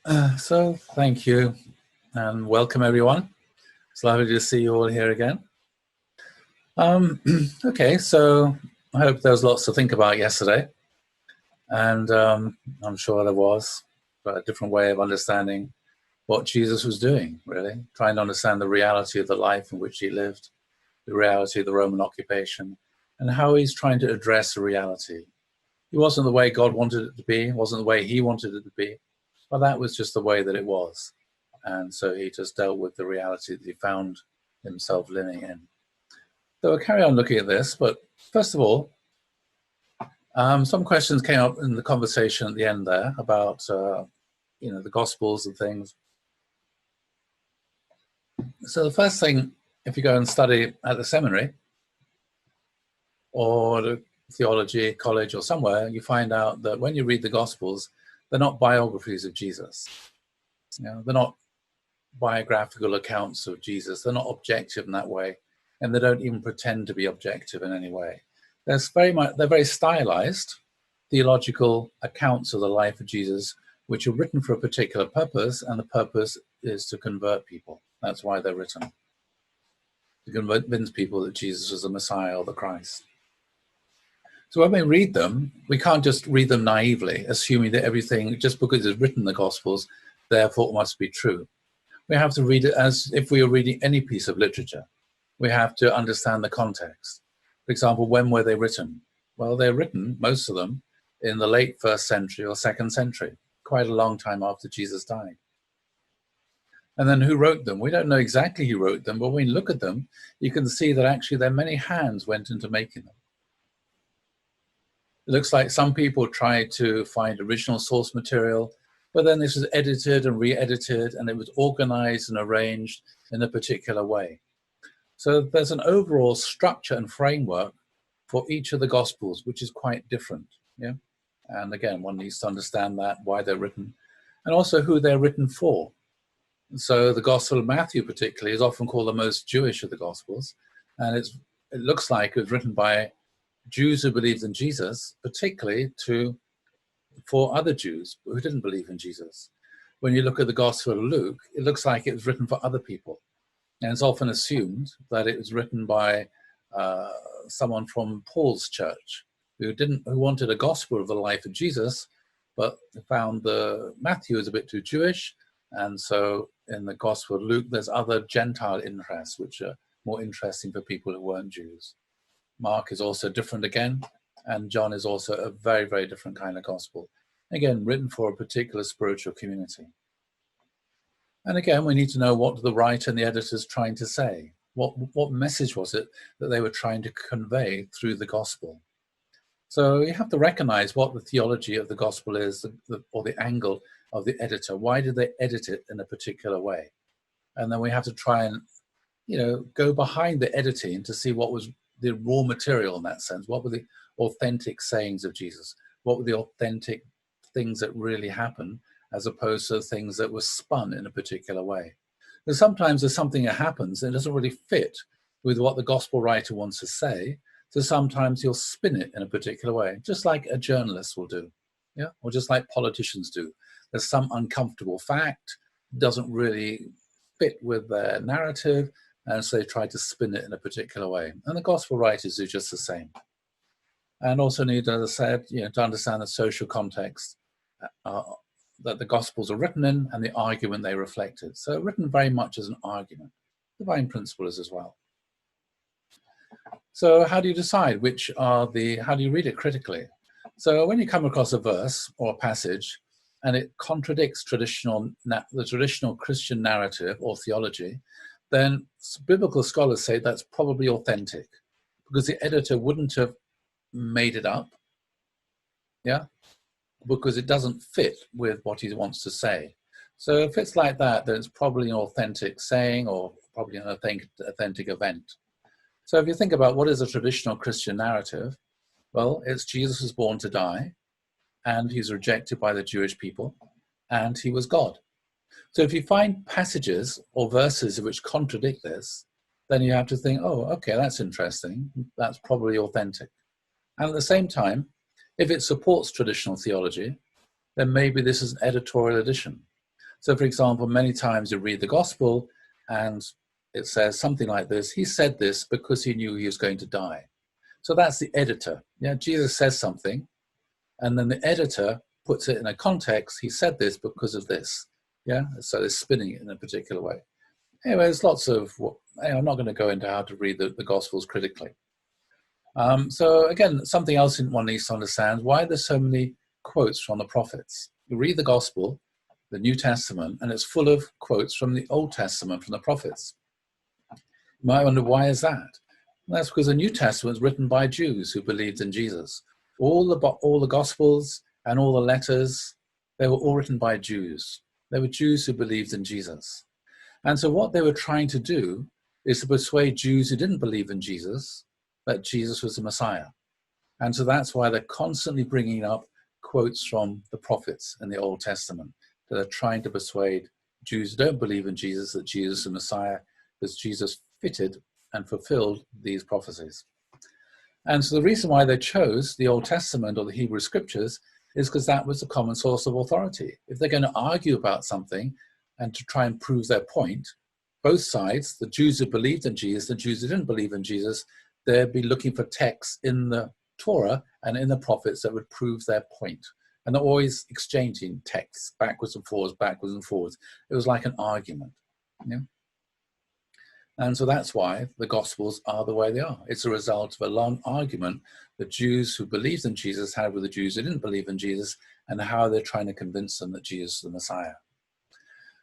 Thank you and welcome everyone. It's lovely to see you all here again. Okay, so I hope there was lots to think about yesterday, and I'm sure there was, but a different way of understanding what Jesus was doing, really, trying to understand the reality of the life in which he lived, the reality of the Roman occupation, and how he's trying to address the reality. It wasn't the way God wanted it to be, it wasn't the way he wanted it to be, but that was just the way that it was. And so he just dealt with the reality that he found himself living in. So we'll carry on looking at this, but first of all, some questions came up in the conversation at the end there about the Gospels and things. So the first thing, if you go and study at the seminary or the theology college or somewhere, you find out that when you read the Gospels, they're not biographies of Jesus. They're not biographical accounts of Jesus. They're not objective in that way, and they don't even pretend to be objective in any way. They're very stylized theological accounts of the life of Jesus, which are written for a particular purpose, and the purpose is to convert people. That's why they're written, to convince people that Jesus was the Messiah or the Christ. So when we read them, we can't just read them naively, assuming that everything, just because it's written in the Gospels, therefore it must be true. We have to read it as if we were reading any piece of literature. We have to understand the context. For example, when were they written? Well, they're written, most of them, in the late 1st century or 2nd century, quite a long time after Jesus died. And then who wrote them? We don't know exactly who wrote them, but when you look at them, you can see that actually there are many hands went into making them. It looks like some people tried to find original source material, but then this was edited and re-edited, and it was organized and arranged in a particular way. So there's an overall structure and framework for each of the Gospels, which is quite different. Yeah. And again, one needs to understand that, why they're written, and also who they're written for. So the Gospel of Matthew particularly is often called the most Jewish of the Gospels, and it looks like it was written by Jews who believed in Jesus, particularly for other Jews who didn't believe in Jesus. When you look at the Gospel of Luke, it looks like it was written for other people. And it's often assumed that it was written by someone from Paul's church who wanted a gospel of the life of Jesus, but found the Matthew is a bit too Jewish. And so in the Gospel of Luke, there's other Gentile interests, which are more interesting for people who weren't Jews. Mark is also different again, and John is also a very, very different kind of gospel. Again, written for a particular spiritual community. And again, we need to know what the writer and the editor is trying to say. What message was it that they were trying to convey through the gospel? So you have to recognize what the theology of the gospel is, or the angle of the editor. Why did they edit it in a particular way? And then we have to try and, go behind the editing to see what was the raw material in that sense. What were the authentic sayings of Jesus? What were the authentic things that really happened, as opposed to things that were spun in a particular way? Because sometimes there's something that happens and it doesn't really fit with what the gospel writer wants to say. So sometimes he'll spin it in a particular way, just like a journalist will do, yeah, or just like politicians do. There's some uncomfortable fact, doesn't really fit with their narrative, and so they try to spin it in a particular way. And the gospel writers do just the same. And also need, as I said, to understand the social context that the Gospels are written in and the argument they reflected. So written very much as an argument. Divine principle is as well. So how do you decide how do you read it critically? So when you come across a verse or a passage and it contradicts the traditional Christian narrative or theology, then biblical scholars say that's probably authentic, because the editor wouldn't have made it up, yeah, because it doesn't fit with what he wants to say. So if it's like that, then it's probably an authentic saying or probably an authentic event. So if you think about what is a traditional Christian narrative, well, it's Jesus was born to die, and he's rejected by the Jewish people, and he was God. So if you find passages or verses which contradict this, then you have to think, oh, okay, that's interesting. That's probably authentic. And at the same time, if it supports traditional theology, then maybe this is an editorial addition. So for example, many times you read the gospel and it says something like this: he said this because he knew he was going to die. So that's the editor. Yeah, Jesus says something, and then the editor puts it in a context. He said this because of this. Yeah, so they're spinning it in a particular way. Anyway, there's lots of, I'm not going to go into how to read the Gospels critically. So again, something else one needs to understand: why there's so many quotes from the prophets. You read the Gospel, the New Testament, and it's full of quotes from the Old Testament, from the prophets. You might wonder, why is that? And that's because the New Testament was written by Jews who believed in Jesus. All the Gospels and all the letters, they were all written by Jews. They were Jews who believed in Jesus. And so what they were trying to do is to persuade Jews who didn't believe in Jesus that Jesus was the Messiah. And so that's why they're constantly bringing up quotes from the prophets in the Old Testament. They're trying to persuade Jews who don't believe in Jesus that Jesus is the Messiah, because Jesus fitted and fulfilled these prophecies. And so the reason why they chose the Old Testament or the Hebrew Scriptures is because that was the common source of authority. If they're going to argue about something and to try and prove their point, both sides, the Jews who believed in Jesus, the Jews who didn't believe in Jesus, they'd be looking for texts in the Torah and in the prophets that would prove their point. And they're always exchanging texts backwards and forwards, backwards and forwards. It was like an argument. You know? And so that's why the Gospels are the way they are. It's a result of a long argument the Jews who believed in Jesus had with the Jews who didn't believe in Jesus, and how they're trying to convince them that Jesus is the Messiah.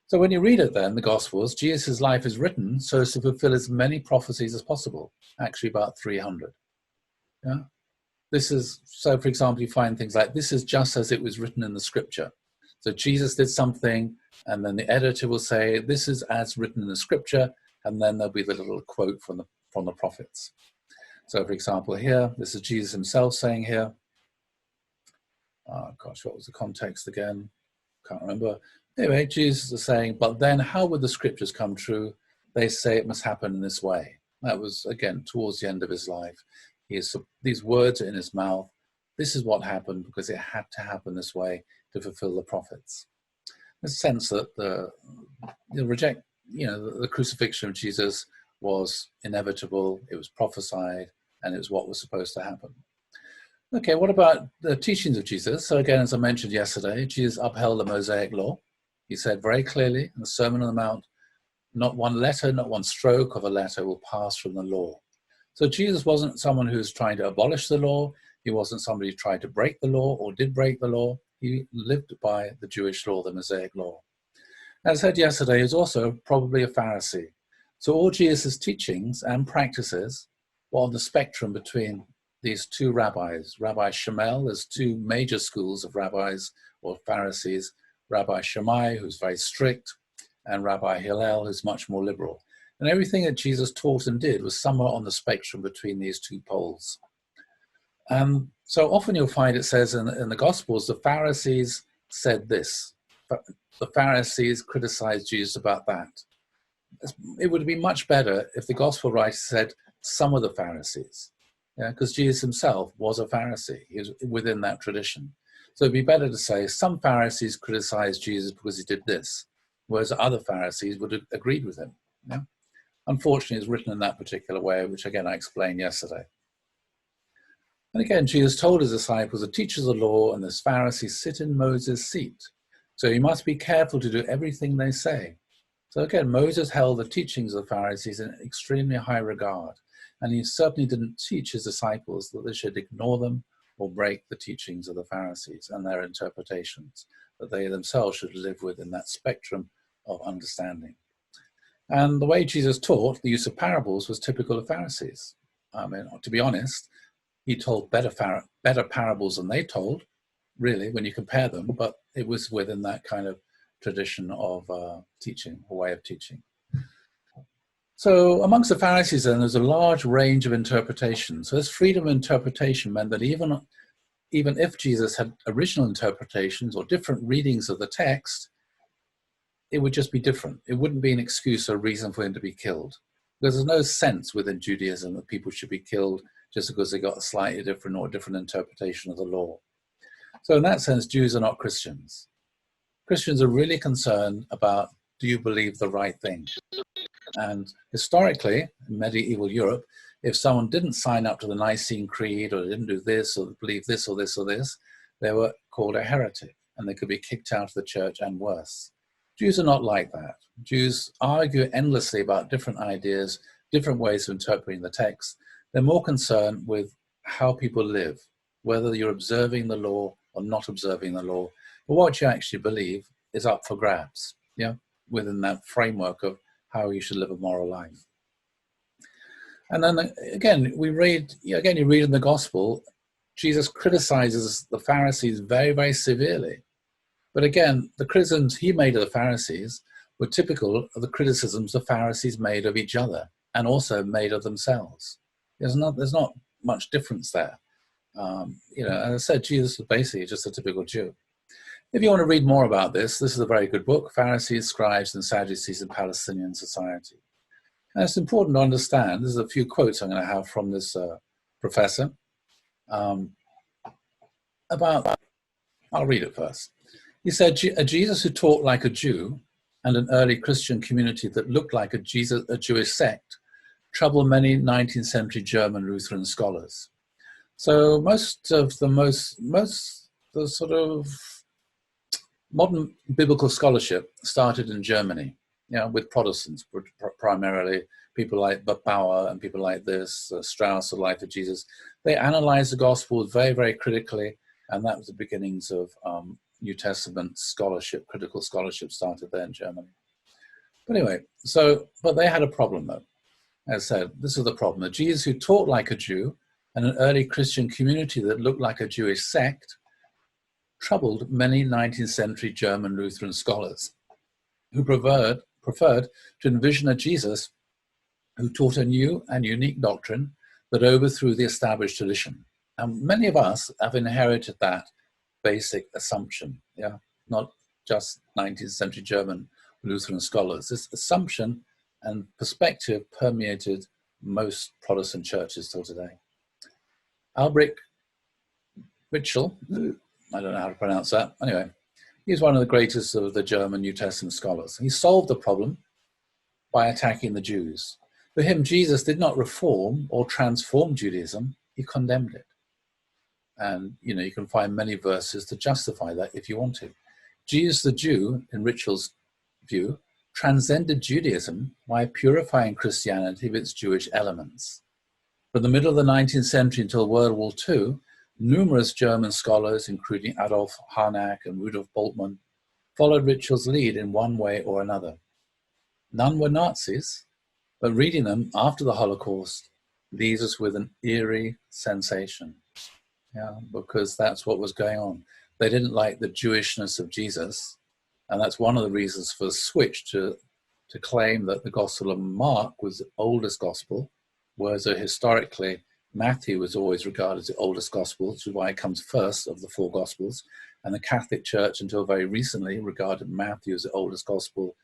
So when you read it then, the Gospels, Jesus' life is written so as to fulfill as many prophecies as possible, actually about 300. Yeah? This is, so for example, you find things like, this is just as it was written in the scripture. So Jesus did something, and then the editor will say, this is as written in the scripture, and then there'll be the little quote from the prophets. So for example here, this is Jesus himself saying here, oh gosh, what was the context again? Can't remember. Anyway, Jesus is saying, but then how would the scriptures come true? They say it must happen in this way. That was, again, towards the end of his life. These words are in his mouth. This is what happened because it had to happen this way to fulfill the prophets. In the sense that the crucifixion of Jesus was inevitable, it was prophesied, and it was what was supposed to happen. Okay, what about the teachings of Jesus? So again, as I mentioned yesterday, Jesus upheld the Mosaic law. He said very clearly in the Sermon on the Mount, not one letter, not one stroke of a letter will pass from the law. So Jesus wasn't someone who was trying to abolish the law. He wasn't somebody who tried to break the law or did break the law. He lived by the Jewish law, the Mosaic law. As I said yesterday, he was also probably a Pharisee. So all Jesus' teachings and practices were on the spectrum between these two rabbis. Rabbi Shammai, there's two major schools of rabbis or Pharisees. Rabbi Shammai, who's very strict, and Rabbi Hillel, who's much more liberal. And everything that Jesus taught and did was somewhere on the spectrum between these two poles. So often you'll find it says in the Gospels, the Pharisees said this. The Pharisees criticized Jesus about that. It would be much better if the Gospel writer said some of the Pharisees, because Jesus himself was a Pharisee. He was within that tradition. So it'd be better to say some Pharisees criticized Jesus because he did this, whereas other Pharisees would have agreed with him. Yeah? Unfortunately, it's written in that particular way, which again I explained yesterday. And again, Jesus told his disciples, the teachers of the law and the Pharisees sit in Moses' seat. So you must be careful to do everything they say. So again, Moses held the teachings of the Pharisees in extremely high regard. And he certainly didn't teach his disciples that they should ignore them or break the teachings of the Pharisees and their interpretations, that they themselves should live within that spectrum of understanding. And the way Jesus taught, the use of parables, was typical of Pharisees. I mean, to be honest, he told better parables than they told, really, when you compare them, but it was within that kind of tradition of teaching, or way of teaching. So amongst the Pharisees then, there's a large range of interpretations. So this freedom of interpretation meant that even if Jesus had original interpretations or different readings of the text, it would just be different. It wouldn't be an excuse or reason for him to be killed. Because there's no sense within Judaism that people should be killed just because they got a slightly different or different interpretation of the law. So in that sense, Jews are not Christians. Christians are really concerned about, do you believe the right thing? And historically, in medieval Europe, if someone didn't sign up to the Nicene Creed or didn't do this or believe this or this or this, they were called a heretic and they could be kicked out of the church and worse. Jews are not like that. Jews argue endlessly about different ideas, different ways of interpreting the text. They're more concerned with how people live, whether you're observing the law or not observing the law. But what you actually believe is up for grabs, yeah, within that framework of how you should live a moral life. And then again, you read in the gospel, Jesus criticizes the Pharisees very, very severely. But again, the criticisms he made of the Pharisees were typical of the criticisms the Pharisees made of each other and also made of themselves. There's not much difference there. As I said, Jesus was basically just a typical Jew. If you want to read more about this, this is a very good book, Pharisees, Scribes, and Sadducees in Palestinian Society. And it's important to understand, there's a few quotes I'm going to have from this professor about, I'll read it first. He said, a Jesus who taught like a Jew and an early Christian community that looked like a Jewish sect troubled many 19th century German Lutheran scholars. So most of the sort of modern biblical scholarship started in Germany, with Protestants, primarily people like Bauer and people like this, Strauss, The Life of Jesus. They analyzed the Gospel very, very critically, and that was the beginnings of New Testament scholarship, critical scholarship started there in Germany. But anyway, but they had a problem though. As I said, this is the problem. A Jesus who taught like a Jew and an early Christian community that looked like a Jewish sect troubled many 19th century German Lutheran scholars who preferred to envision a Jesus who taught a new and unique doctrine that overthrew the established tradition. And many of us have inherited that basic assumption, not just 19th century German Lutheran scholars. This assumption and perspective permeated most Protestant churches till today. Albrecht Ritschl, I don't know how to pronounce that. Anyway, he's one of the greatest of the German New Testament scholars. He solved the problem by attacking the Jews. For him, Jesus did not reform or transform Judaism, he condemned it. And, you can find many verses to justify that if you want to. Jesus the Jew, in Ritschl's view, transcended Judaism by purifying Christianity of its Jewish elements. From the middle of the 19th century until World War II, numerous German scholars, including Adolf Harnack and Rudolf Bultmann, followed Ritschl's lead in one way or another. None were Nazis, but reading them after the Holocaust leaves us with an eerie sensation, because that's what was going on. They didn't like the Jewishness of Jesus, and that's one of the reasons for the switch to claim that the Gospel of Mark was the oldest Gospel, whereas historically Matthew was always regarded as the oldest Gospel, which is why it comes first of the four Gospels. And the Catholic Church, until very recently, regarded Matthew as the oldest Gospel.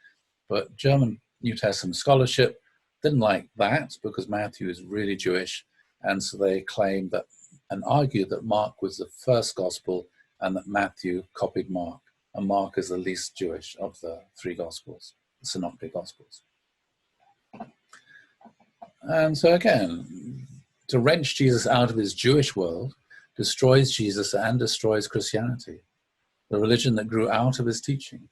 But German New Testament scholarship didn't like that because Matthew is really Jewish. And so they claimed that and argued that Mark was the first Gospel and that Matthew copied Mark. And Mark is the least Jewish of the three Gospels, the Synoptic Gospels. And so again, to wrench Jesus out of his Jewish world destroys Jesus and destroys Christianity, the religion that grew out of his teaching.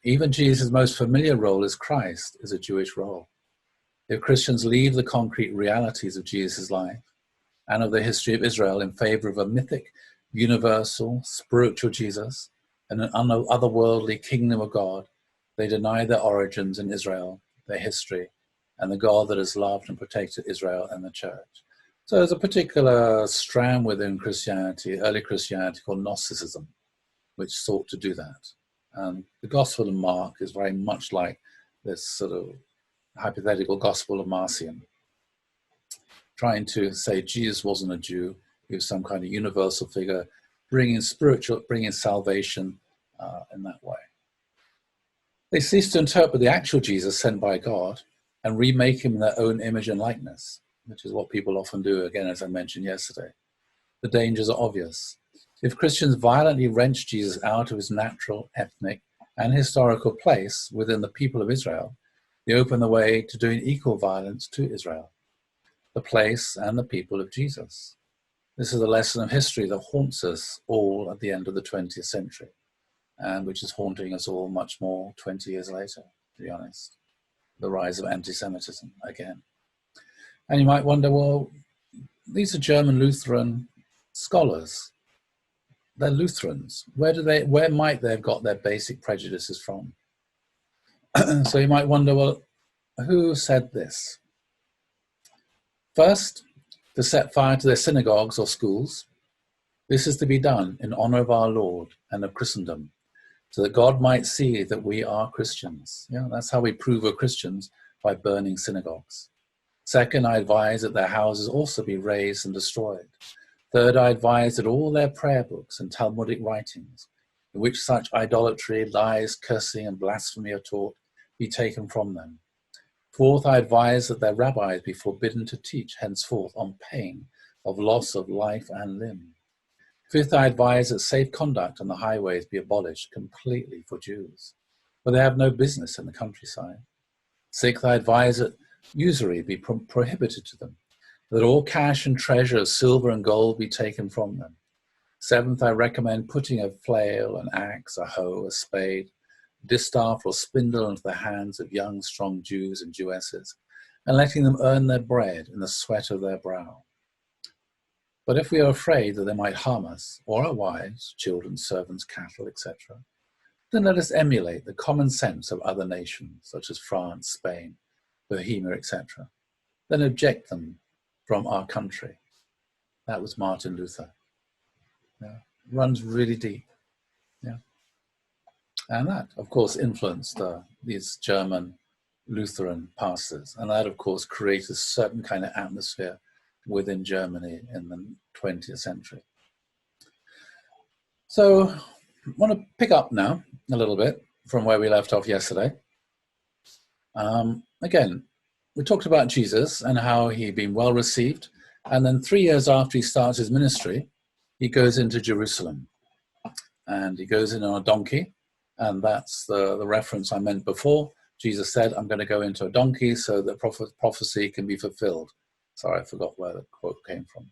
Even Jesus' most familiar role as Christ is a Jewish role. If Christians leave the concrete realities of Jesus' life and of the history of Israel in favor of a mythic, universal, spiritual Jesus and an otherworldly kingdom of God, they deny their origins in Israel, their history, and the God that has loved and protected Israel and the church. So there's a particular strand within Christianity, early Christianity, called Gnosticism, which sought to do that. And the Gospel of Mark is very much like this sort of hypothetical Gospel of Marcion, trying to say Jesus wasn't a Jew, he was some kind of universal figure, bringing salvation in that way. They cease to interpret the actual Jesus sent by God and remake him in their own image and likeness, which is what people often do, again, as I mentioned yesterday. The dangers are obvious. If Christians violently wrench Jesus out of his natural, ethnic, and historical place within the people of Israel, they open the way to doing equal violence to Israel, the place and the people of Jesus. This is a lesson of history that haunts us all at the end of the 20th century, and which is haunting us all much more 20 years later, to be honest. The rise of anti-Semitism again. And you might wonder, well, these are German Lutheran scholars. They're Lutherans. Where might they have got their basic prejudices from? So you might wonder, well, who said this? First, to set fire to their synagogues or schools. This is to be done in honor of our Lord and of Christendom, so that God might see that we are Christians. Yeah, that's how we prove we're Christians, by burning synagogues. Second, I advise that their houses also be razed and destroyed. Third, I advise that all their prayer books and Talmudic writings, in which such idolatry, lies, cursing, and blasphemy are taught, be taken from them. Fourth, I advise that their rabbis be forbidden to teach henceforth on pain of loss of life and limb. Fifth, I advise that safe conduct on the highways be abolished completely for Jews, for they have no business in the countryside. Sixth, I advise that usury be prohibited to them, that all cash and treasure of silver and gold be taken from them. Seventh, I recommend putting a flail, an axe, a hoe, a spade, distaff or spindle into the hands of young, strong Jews and Jewesses, and letting them earn their bread in the sweat of their brow. But if we are afraid that they might harm us, or our wives, children, servants, cattle, etc., then let us emulate the common sense of other nations, such as France, Spain, Bohemia, etc. Then eject them from our country. That was Martin Luther. Yeah. Runs really deep. Yeah. And that, of course, influenced these German Lutheran pastors. And that, of course, created a certain kind of atmosphere within Germany in the 20th century. So I want to pick up now a little bit from where we left off yesterday. Again, we talked about Jesus and how he'd been well received. And then 3 years after he starts his ministry, he goes into Jerusalem. And he goes in on a donkey. And that's the reference I meant before. Jesus said, I'm going to go into a donkey so that prophecy can be fulfilled. Sorry, I forgot where the quote came from.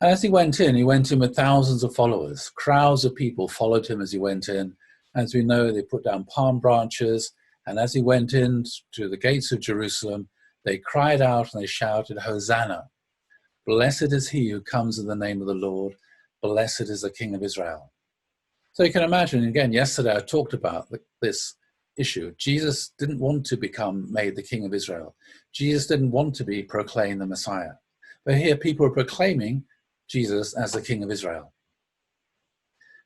And as he went in with thousands of followers. Crowds of people followed him as he went in. As we know, they put down palm branches. And as he went in to the gates of Jerusalem, they cried out and they shouted, Hosanna! Blessed is he who comes in the name of the Lord. Blessed is the King of Israel. So you can imagine, again, yesterday I talked about this issue. Jesus didn't want to become made the King of Israel. Jesus didn't want to be proclaimed the Messiah. But here people are proclaiming Jesus as the King of Israel.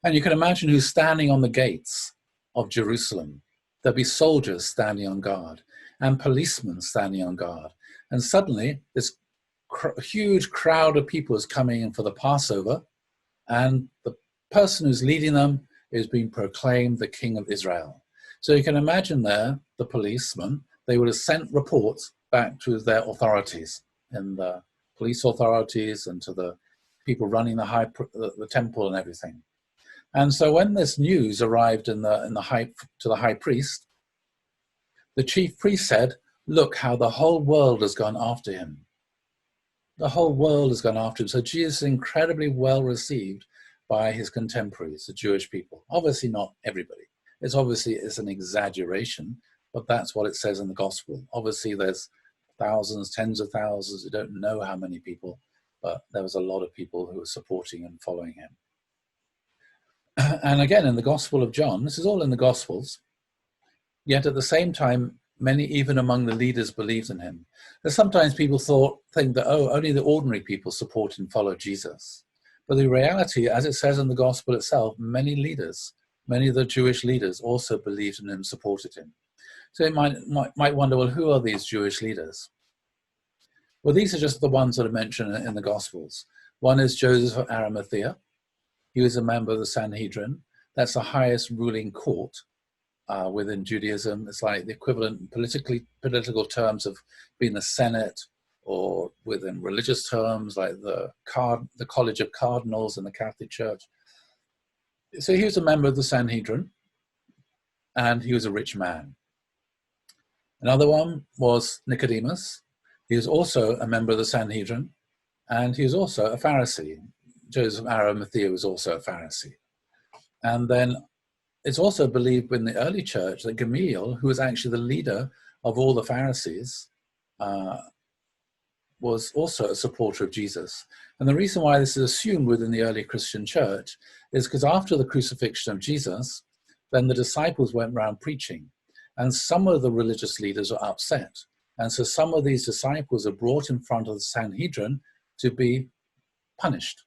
And you can imagine who's standing on the gates of Jerusalem. There'll be soldiers standing on guard and policemen standing on guard. And suddenly this huge crowd of people is coming in for the Passover, and the person who's leading them is being proclaimed the King of Israel. So you can imagine there, the policemen, they would have sent reports back to their authorities, and the police authorities and to the people running the temple and everything. And so when this news arrived to the high priest, the chief priest said, look how the whole world has gone after him. The whole world has gone after him. So Jesus is incredibly well received by his contemporaries, the Jewish people. Obviously not everybody. It's an exaggeration, but that's what it says in the gospel. Obviously there's thousands, tens of thousands, who don't know how many people, but there was a lot of people who were supporting and following him. And again, in the Gospel of John, this is all in the Gospels, yet at the same time, many, even among the leaders, believed in him. And sometimes people think that, only the ordinary people support and follow Jesus. But the reality, as it says in the Gospel itself, many leaders, many of the Jewish leaders also believed in him, supported him. So you might wonder, well, who are these Jewish leaders? Well, these are just the ones that are mentioned in the Gospels. One is Joseph of Arimathea. He was a member of the Sanhedrin. That's the highest ruling court within Judaism. It's like the equivalent in political terms of being the Senate, or within religious terms like the College of Cardinals in the Catholic Church. So he was a member of the Sanhedrin, and he was a rich man. Another one was Nicodemus. He was also a member of the Sanhedrin, and he was also a Pharisee. Joseph Arimathea was also a Pharisee. And then it's also believed in the early church that Gamaliel, who was actually the leader of all the Pharisees, was also a supporter of Jesus. And the reason why this is assumed within the early Christian church is because after the crucifixion of Jesus, then the disciples went around preaching, and some of the religious leaders were upset. And so some of these disciples are brought in front of the Sanhedrin to be punished.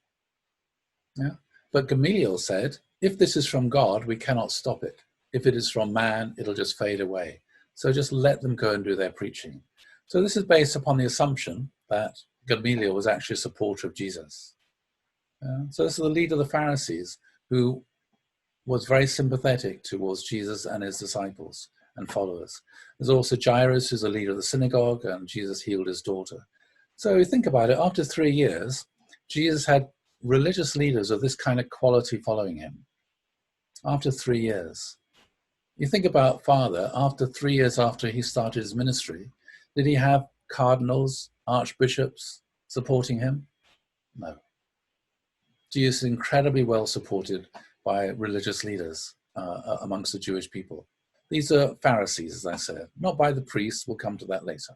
Yeah? But Gamaliel said, if this is from God, we cannot stop it. If it is from man, it'll just fade away. So just let them go and do their preaching. So this is based upon the assumption that Gamaliel was actually a supporter of Jesus. So this is the leader of the Pharisees, who was very sympathetic towards Jesus and his disciples and followers. There's also Jairus, who's the leader of the synagogue, and Jesus healed his daughter. So you think about it, after 3 years, Jesus had religious leaders of this kind of quality following him. After 3 years. You think about Father, after 3 years after he started his ministry, did he have cardinals, archbishops supporting him? No. Jesus is incredibly well supported by religious leaders amongst the Jewish people. These are Pharisees, as I said, not by the priests. We'll come to that later.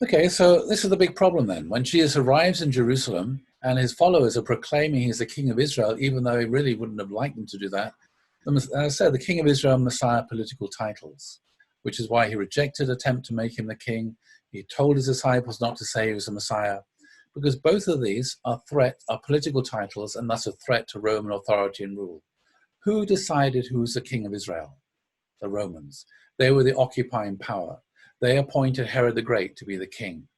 Okay, so this is the big problem then. When Jesus arrives in Jerusalem and his followers are proclaiming he's the King of Israel, even though he really wouldn't have liked them to do that, as I said, the King of Israel and Messiah are political titles, which is why he rejected attempt to make him the king. He told his disciples not to say he was the Messiah, because both of these are political titles and thus a threat to Roman authority and rule. Who decided who was the King of Israel? The Romans. They were the occupying power. They appointed Herod the Great to be the king.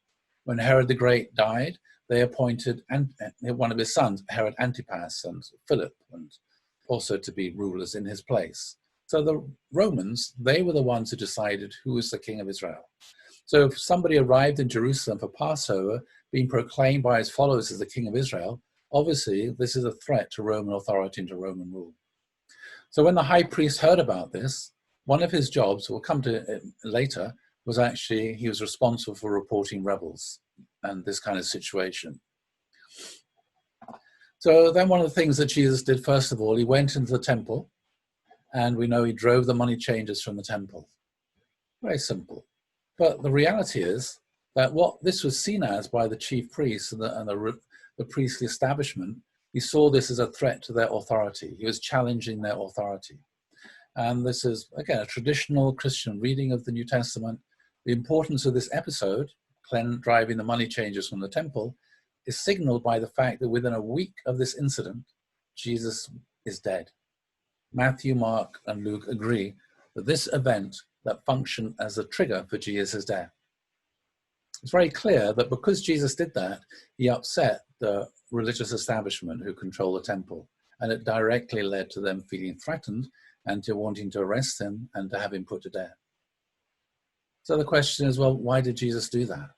When Herod the Great died, they appointed one of his sons, Herod Antipas, and Philip, and also to be rulers in his place. So the Romans, they were the ones who decided who was the King of Israel. So if somebody arrived in Jerusalem for Passover, being proclaimed by his followers as the King of Israel, obviously this is a threat to Roman authority and to Roman rule. So when the high priest heard about this, one of his jobs, we'll come to it later, was actually he was responsible for reporting rebels and this kind of situation. So then one of the things that Jesus did, first of all, he went into the temple, and we know he drove the money changers from the temple. Very simple. But the reality is that what this was seen as by the chief priests and the priestly establishment, he saw this as a threat to their authority. He was challenging their authority. And this is, again, a traditional Christian reading of the New Testament. The importance of this episode, driving the money changers from the temple, is signaled by the fact that within a week of this incident, Jesus is dead. Matthew, Mark, and Luke agree that this event that functioned as a trigger for Jesus' death. It's very clear that because Jesus did that, he upset the religious establishment who control the temple, and it directly led to them feeling threatened and to wanting to arrest him and to have him put to death. So the question is, well, why did Jesus do that?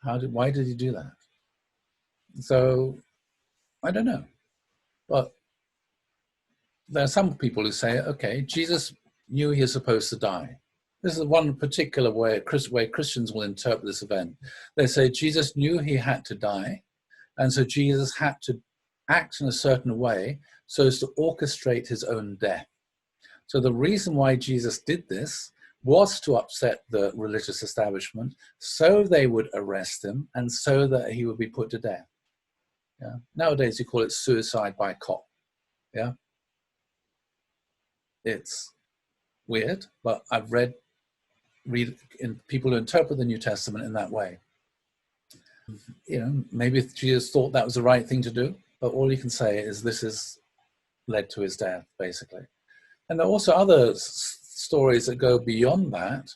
Why did he do that? So I don't know, but there are some people who say, okay, Jesus knew he was supposed to die. This is one particular way Christians will interpret this event. They say Jesus knew he had to die, and so Jesus had to act in a certain way so as to orchestrate his own death. So the reason why Jesus did this was to upset the religious establishment so they would arrest him and so that he would be put to death. Yeah. Nowadays you call it suicide by cop. Yeah. It's weird, but I've read in people who interpret the New Testament in that way. Maybe Jesus thought that was the right thing to do, but all you can say is this has led to his death, basically. And there are also other stories that go beyond that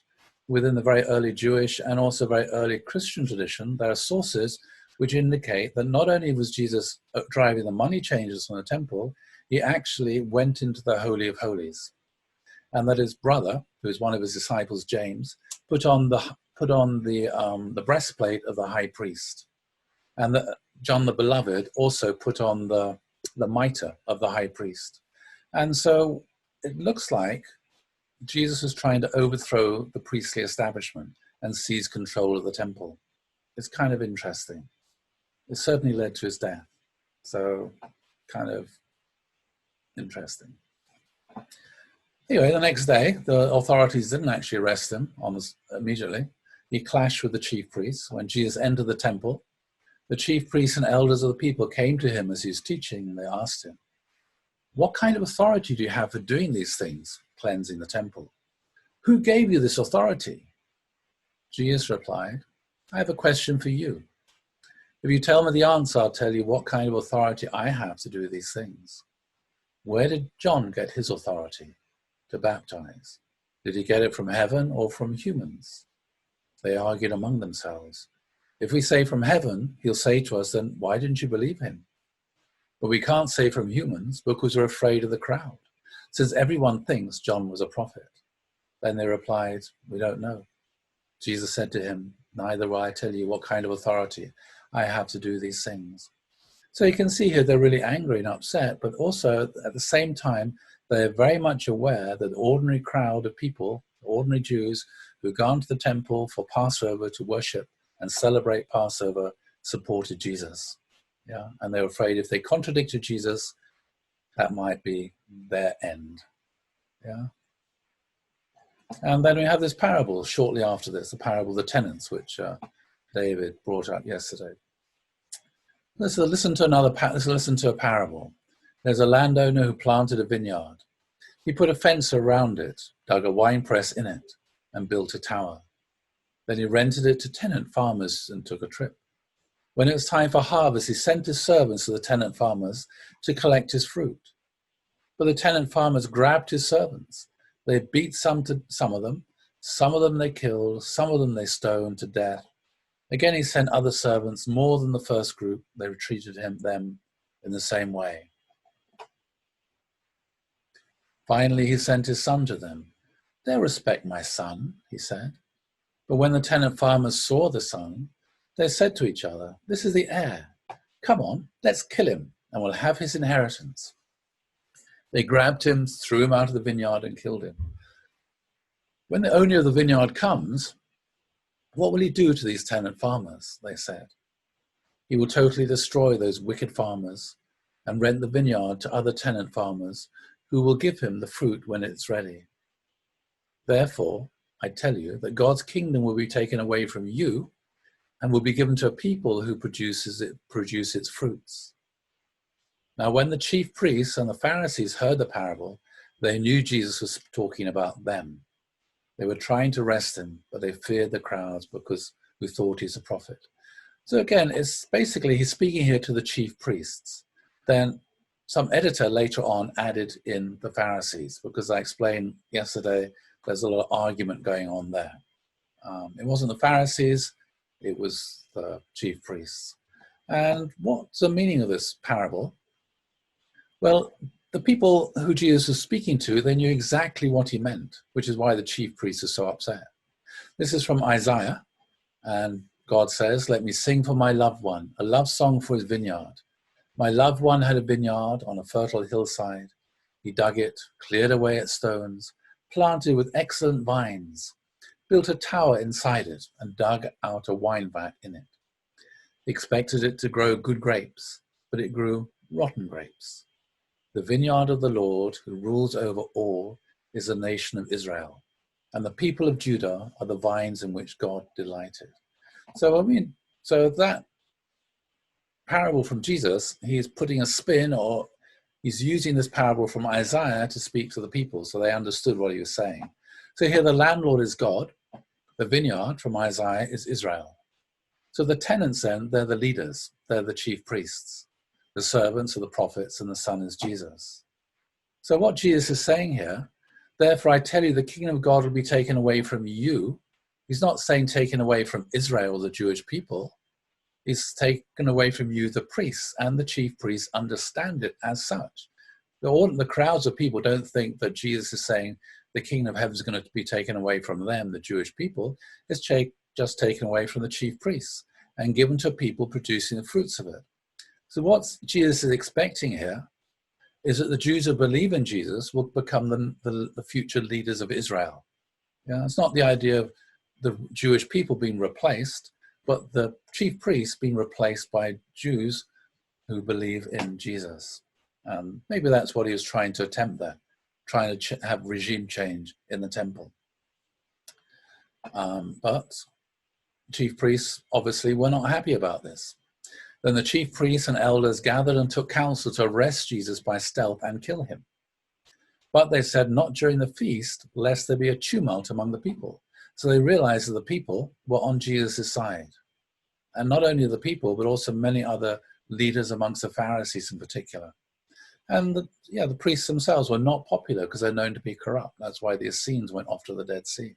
within the very early Jewish and also very early Christian tradition. There are sources which indicate that not only was Jesus driving the money changers from the temple, he actually went into the Holy of Holies. And that his brother, who is one of his disciples, James, put on the breastplate of the high priest. And John the Beloved also put on the mitre of the high priest. And so it looks like Jesus is trying to overthrow the priestly establishment and seize control of the temple. It's kind of interesting. It certainly led to his death. So kind of interesting. Anyway, the next day, the authorities didn't actually arrest him immediately. He clashed with the chief priests. When Jesus entered the temple, the chief priests and elders of the people came to him as he was teaching, and they asked him, "What kind of authority do you have for doing these things, cleansing the temple? Who gave you this authority?" Jesus replied, "I have a question for you. If you tell me the answer, I'll tell you what kind of authority I have to do these things. Where did John get his authority to baptize? Did he get it from heaven or from humans?" They argued among themselves. "If we say from heaven, he'll say to us, then why didn't you believe him? But we can't say from humans because we're afraid of the crowd, since everyone thinks John was a prophet." Then they replied, "We don't know." Jesus said to him, "Neither will I tell you what kind of authority I have to do these things." So you can see here they're really angry and upset, but also at the same time, they're very much aware that the ordinary crowd of people, ordinary Jews who've gone to the temple for Passover to worship and celebrate Passover, supported Jesus. Yeah, and they were afraid if they contradicted Jesus, that might be their end. Yeah. And then we have this parable shortly after this, the parable of the tenants, which David brought up yesterday. Let's listen to a parable. There's a landowner who planted a vineyard. He put a fence around it, dug a winepress in it, and built a tower. Then he rented it to tenant farmers and took a trip. When it was time for harvest, he sent his servants to the tenant farmers to collect his fruit. But the tenant farmers grabbed his servants. They beat some of them they killed, some of them they stoned to death. Again, he sent other servants, more than the first group. They treated them in the same way. Finally, he sent his son to them. "They'll respect my son," he said. But when the tenant farmers saw the son, they said to each other, "This is the heir. Come on, let's kill him, and we'll have his inheritance." They grabbed him, threw him out of the vineyard, and killed him. "When the owner of the vineyard comes, what will he do to these tenant farmers?" they said. "He will totally destroy those wicked farmers and rent the vineyard to other tenant farmers who will give him the fruit when it's ready. Therefore, I tell you that God's kingdom will be taken away from you and will be given to a people who produce its fruits." Now, when the chief priests and the Pharisees heard the parable, they knew Jesus was talking about them. They were trying to arrest him, but they feared the crowds because who thought he's a prophet. So again, it's basically he's speaking here to the chief priests. Then some editor later on added in the Pharisees, because I explained yesterday there's a lot of argument going on there. It wasn't the Pharisees, it was the chief priests. And what's the meaning of this parable? Well, the people who Jesus was speaking to, they knew exactly what he meant, which is why the chief priests are so upset. This is from Isaiah, and God says, "Let me sing for my loved one, a love song for his vineyard. My loved one had a vineyard on a fertile hillside. He dug it, cleared away its stones, planted with excellent vines, built a tower inside it, and dug out a wine vat in it. He expected it to grow good grapes, but it grew rotten grapes. The vineyard of the Lord, who rules over all, is the nation of Israel, and the people of Judah are the vines in which God delighted." So that parable from Jesus, he's putting a spin, or he's using this parable from Isaiah to speak to the people, so they understood what he was saying. So here the landlord is God, the vineyard from Isaiah is Israel. So the tenants then, they're the leaders, they're the chief priests. The servants are the prophets, and the Son is Jesus. So what Jesus is saying here, "Therefore I tell you, the kingdom of God will be taken away from you." He's not saying taken away from Israel, the Jewish people. He's taken away from you, the priests, and the chief priests understand it as such. The crowds of people don't think that Jesus is saying the kingdom of heaven is going to be taken away from them, the Jewish people. It's just taken away from the chief priests and given to people producing the fruits of it. So what Jesus is expecting here is that the Jews who believe in Jesus will become the future leaders of Israel. Yeah, it's not the idea of the Jewish people being replaced, but the chief priests being replaced by Jews who believe in Jesus. Maybe that's what he was trying to attempt there, trying to have regime change in the temple. But chief priests obviously were not happy about this. Then the chief priests and elders gathered and took counsel to arrest Jesus by stealth and kill him. But they said, not during the feast, lest there be a tumult among the people. So they realized that the people were on Jesus' side. And not only the people, but also many other leaders amongst the Pharisees in particular. And the priests themselves were not popular because they're known to be corrupt. That's why the Essenes went off to the Dead Sea.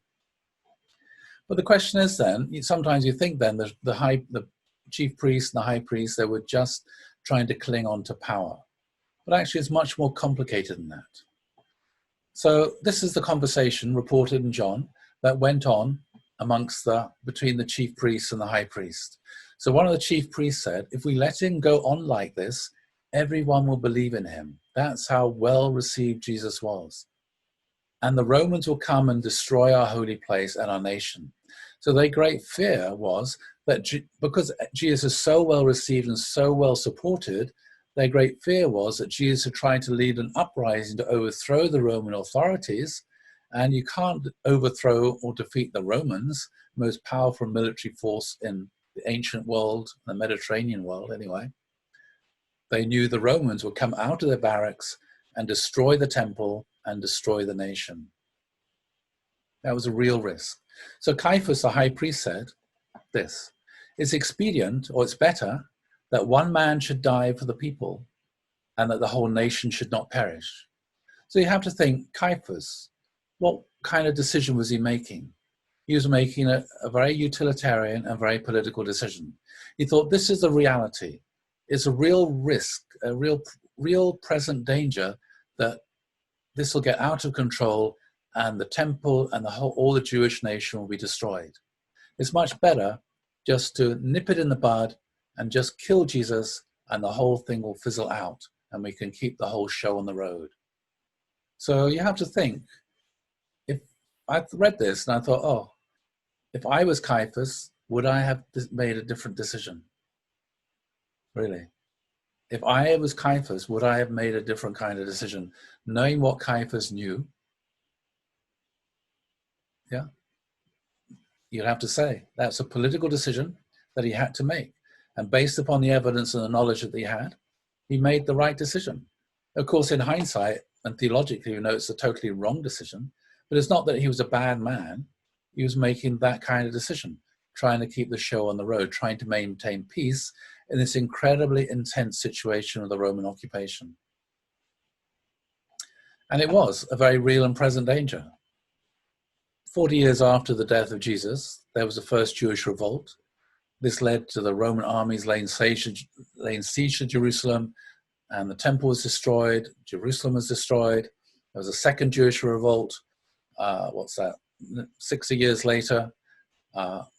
But the question is then, sometimes you think then the chief priest and the high priest, they were just trying to cling on to power. But actually it's much more complicated than that. So this is the conversation reported in John that went on between the chief priests and the high priest. So one of the chief priests said, if we let him go on like this, everyone will believe in him. That's how well received Jesus was. And the Romans will come and destroy our holy place and our nation. So their great fear was that because Jesus is so well received and so well supported, their great fear was that Jesus had tried to lead an uprising to overthrow the Roman authorities. And you can't overthrow or defeat the Romans, the most powerful military force in the ancient world, the Mediterranean world anyway. They knew the Romans would come out of their barracks and destroy the temple and destroy the nation. That was a real risk. So Caiaphas, the high priest, said this, it's expedient, or it's better, that one man should die for the people and that the whole nation should not perish. So you have to think, Caiaphas, what kind of decision was he making? He was making a very utilitarian and very political decision. He thought, this is the reality. It's a real risk, a real present danger that this will get out of control and the temple and all the Jewish nation will be destroyed. It's much better just to nip it in the bud and just kill Jesus, and the whole thing will fizzle out and we can keep the whole show on the road. So you have to think, if I read this and I thought, oh, if I was Caiaphas, would I have made a different decision? Really? If I was Caiaphas, would I have made a different kind of decision? Knowing what Caiaphas knew, yeah, you'd have to say that's a political decision that he had to make. And based upon the evidence and the knowledge that he had, he made the right decision. Of course, in hindsight and theologically, you know, it's a totally wrong decision, but it's not that he was a bad man. He was making that kind of decision, trying to keep the show on the road, trying to maintain peace in this incredibly intense situation of the Roman occupation. And it was a very real and present danger. 40 years after the death of Jesus, there was the first Jewish revolt. This led to the Roman armies laying siege to Jerusalem, and the temple was destroyed, Jerusalem was destroyed. There was a second Jewish revolt, 60 years later.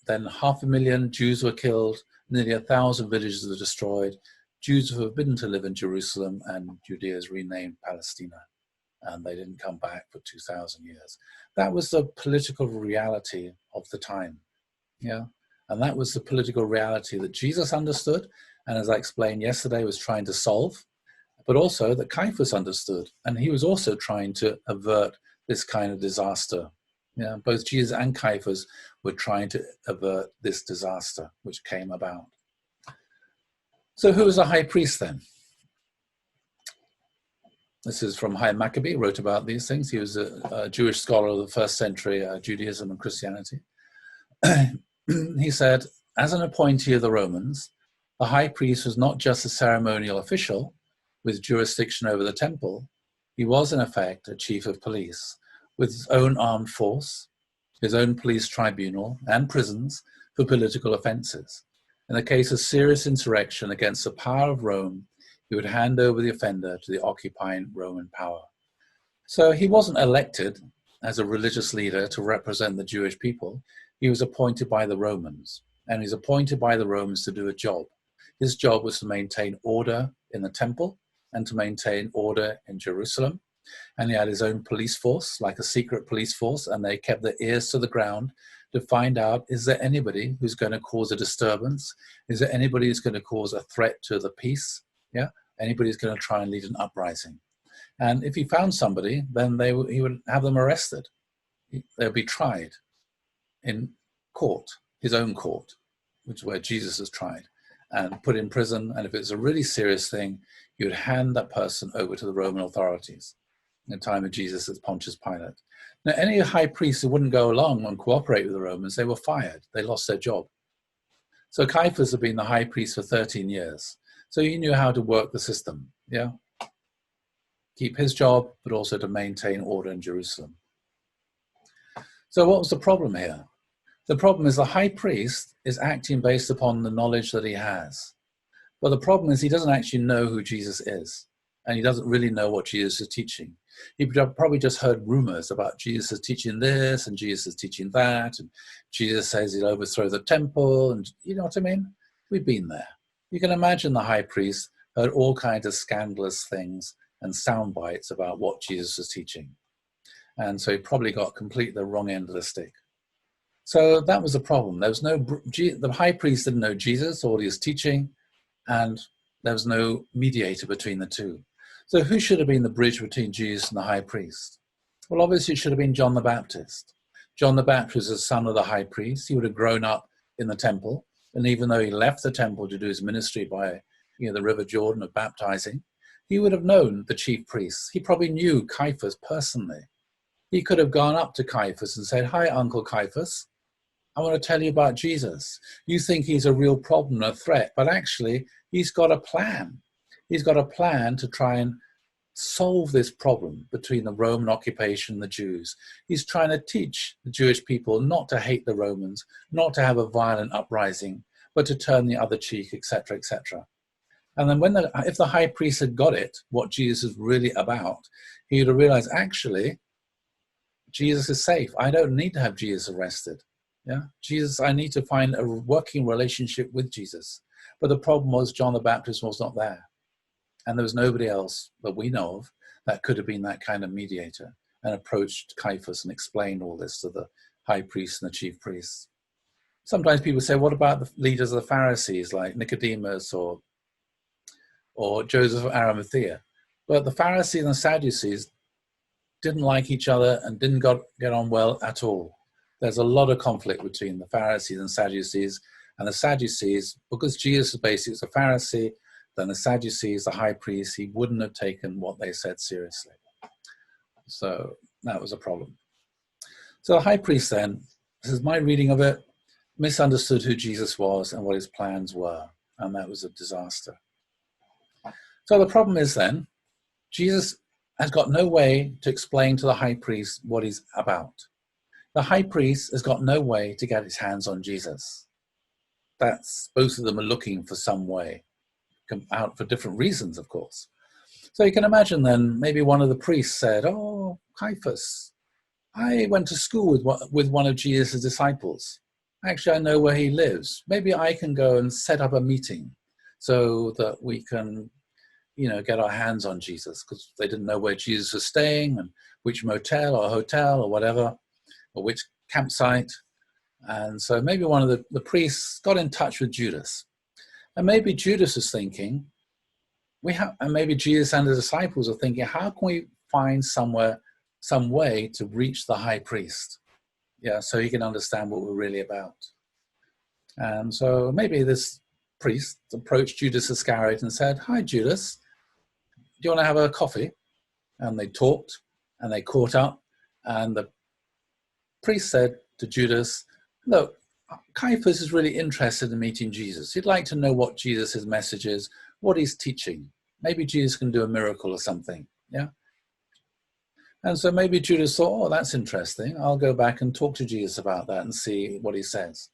Then 500,000 Jews were killed, nearly 1,000 villages were destroyed. Jews were forbidden to live in Jerusalem, and Judea is renamed Palestina, and they didn't come back for 2,000 years. That was the political reality of the time, yeah? And that was the political reality that Jesus understood, and as I explained yesterday, was trying to solve, but also that Caiaphas understood, and he was also trying to avert this kind of disaster. Yeah, both Jesus and Caiaphas were trying to avert this disaster which came about. So who was the high priest then? This is from Chaim Maccabee, wrote about these things. He was a Jewish scholar of the first century, Judaism and Christianity. He said, as an appointee of the Romans, the high priest was not just a ceremonial official with jurisdiction over the temple. He was, in effect, a chief of police with his own armed force, his own police tribunal and prisons for political offenses. In the case of serious insurrection against the power of Rome, he would hand over the offender to the occupying Roman power. So he wasn't elected as a religious leader to represent the Jewish people. He was appointed by the Romans, and he's appointed by the Romans to do a job. His job was to maintain order in the temple and to maintain order in Jerusalem. And he had his own police force, like a secret police force, and they kept their ears to the ground to find out, is there anybody who's going to cause a disturbance? Is there anybody who's going to cause a threat to the peace? Yeah, anybody who's going to try and lead an uprising. And if he found somebody, then he would have them arrested. They'll be tried in court, his own court, which is where Jesus is tried, and put in prison. And if it's a really serious thing, he would hand that person over to the Roman authorities. In the time of Jesus, it's Pontius Pilate. Now, any high priests who wouldn't go along and cooperate with the Romans, they were fired. They lost their job. So Caiaphas had been the high priest for 13 years. So he knew how to work the system, yeah? Keep his job, but also to maintain order in Jerusalem. So what was the problem here? The problem is the high priest is acting based upon the knowledge that he has. But the problem is he doesn't actually know who Jesus is. And he doesn't really know what Jesus is teaching. He probably just heard rumors about Jesus is teaching this and Jesus is teaching that. And Jesus says he'll overthrow the temple. And you know what I mean? We've been there. You can imagine the high priest heard all kinds of scandalous things and sound bites about what Jesus was teaching. And so he probably got completely the wrong end of the stick. So that was the problem. There was the high priest didn't know Jesus or what he was teaching, and there was no mediator between the two. So who should have been the bridge between Jesus and the high priest? Well, obviously it should have been John the Baptist. John the Baptist was the son of the high priest. He would have grown up in the temple. And even though he left the temple to do his ministry by the River Jordan of baptizing, he would have known the chief priests. He probably knew Caiaphas personally. He could have gone up to Caiaphas and said, "Hi, Uncle Caiaphas, I want to tell you about Jesus. You think he's a real problem, a threat, but actually he's got a plan. He's got a plan to try and solve this problem between the Roman occupation and the Jews. He's trying to teach the Jewish people not to hate the Romans, not to have a violent uprising, but to turn the other cheek, etc., etc." And then if the high priest had got it, what Jesus is really about, he would have realized, actually, Jesus is safe. I don't need to have Jesus arrested. Yeah, Jesus, I need to find a working relationship with Jesus. But the problem was John the Baptist was not there. And there was nobody else that we know of that could have been that kind of mediator and approached Caiaphas and explained all this to the high priest and the chief priests. Sometimes people say, what about the leaders of the Pharisees like Nicodemus or Joseph of Arimathea? But the Pharisees and the Sadducees didn't like each other and didn't get on well at all. There's a lot of conflict between the Pharisees and Sadducees. And the Sadducees, because Jesus basically was a Pharisee, then the Sadducees, the high priest, he wouldn't have taken what they said seriously. So that was a problem. So the high priest then, this is my reading of it, misunderstood who Jesus was and what his plans were. And that was a disaster. So the problem is then, Jesus has got no way to explain to the high priest what he's about. The high priest has got no way to get his hands on Jesus. Both of them are looking for some way, out for different reasons, of course. So you can imagine then, maybe one of the priests said, "Oh, Caiaphas, I went to school with one of Jesus' disciples. Actually, I know where he lives. Maybe I can go and set up a meeting so that we can, get our hands on Jesus," because they didn't know where Jesus was staying and which motel or hotel or whatever, or which campsite. And so maybe one of the priests got in touch with Judas. And maybe Judas is thinking, and maybe Jesus and the disciples are thinking, how can we find some way to reach the high priest? Yeah, so he can understand what we're really about. And so maybe this priest approached Judas Iscariot and said, "Hi, Judas, do you want to have a coffee?" And they talked and they caught up. And the priest said to Judas, "Look, Caiaphas is really interested in meeting Jesus. He'd like to know what Jesus' message is, what he's teaching. Maybe Jesus can do a miracle or something." Yeah. And so maybe Judas thought, "Oh, that's interesting. I'll go back and talk to Jesus about that and see what he says."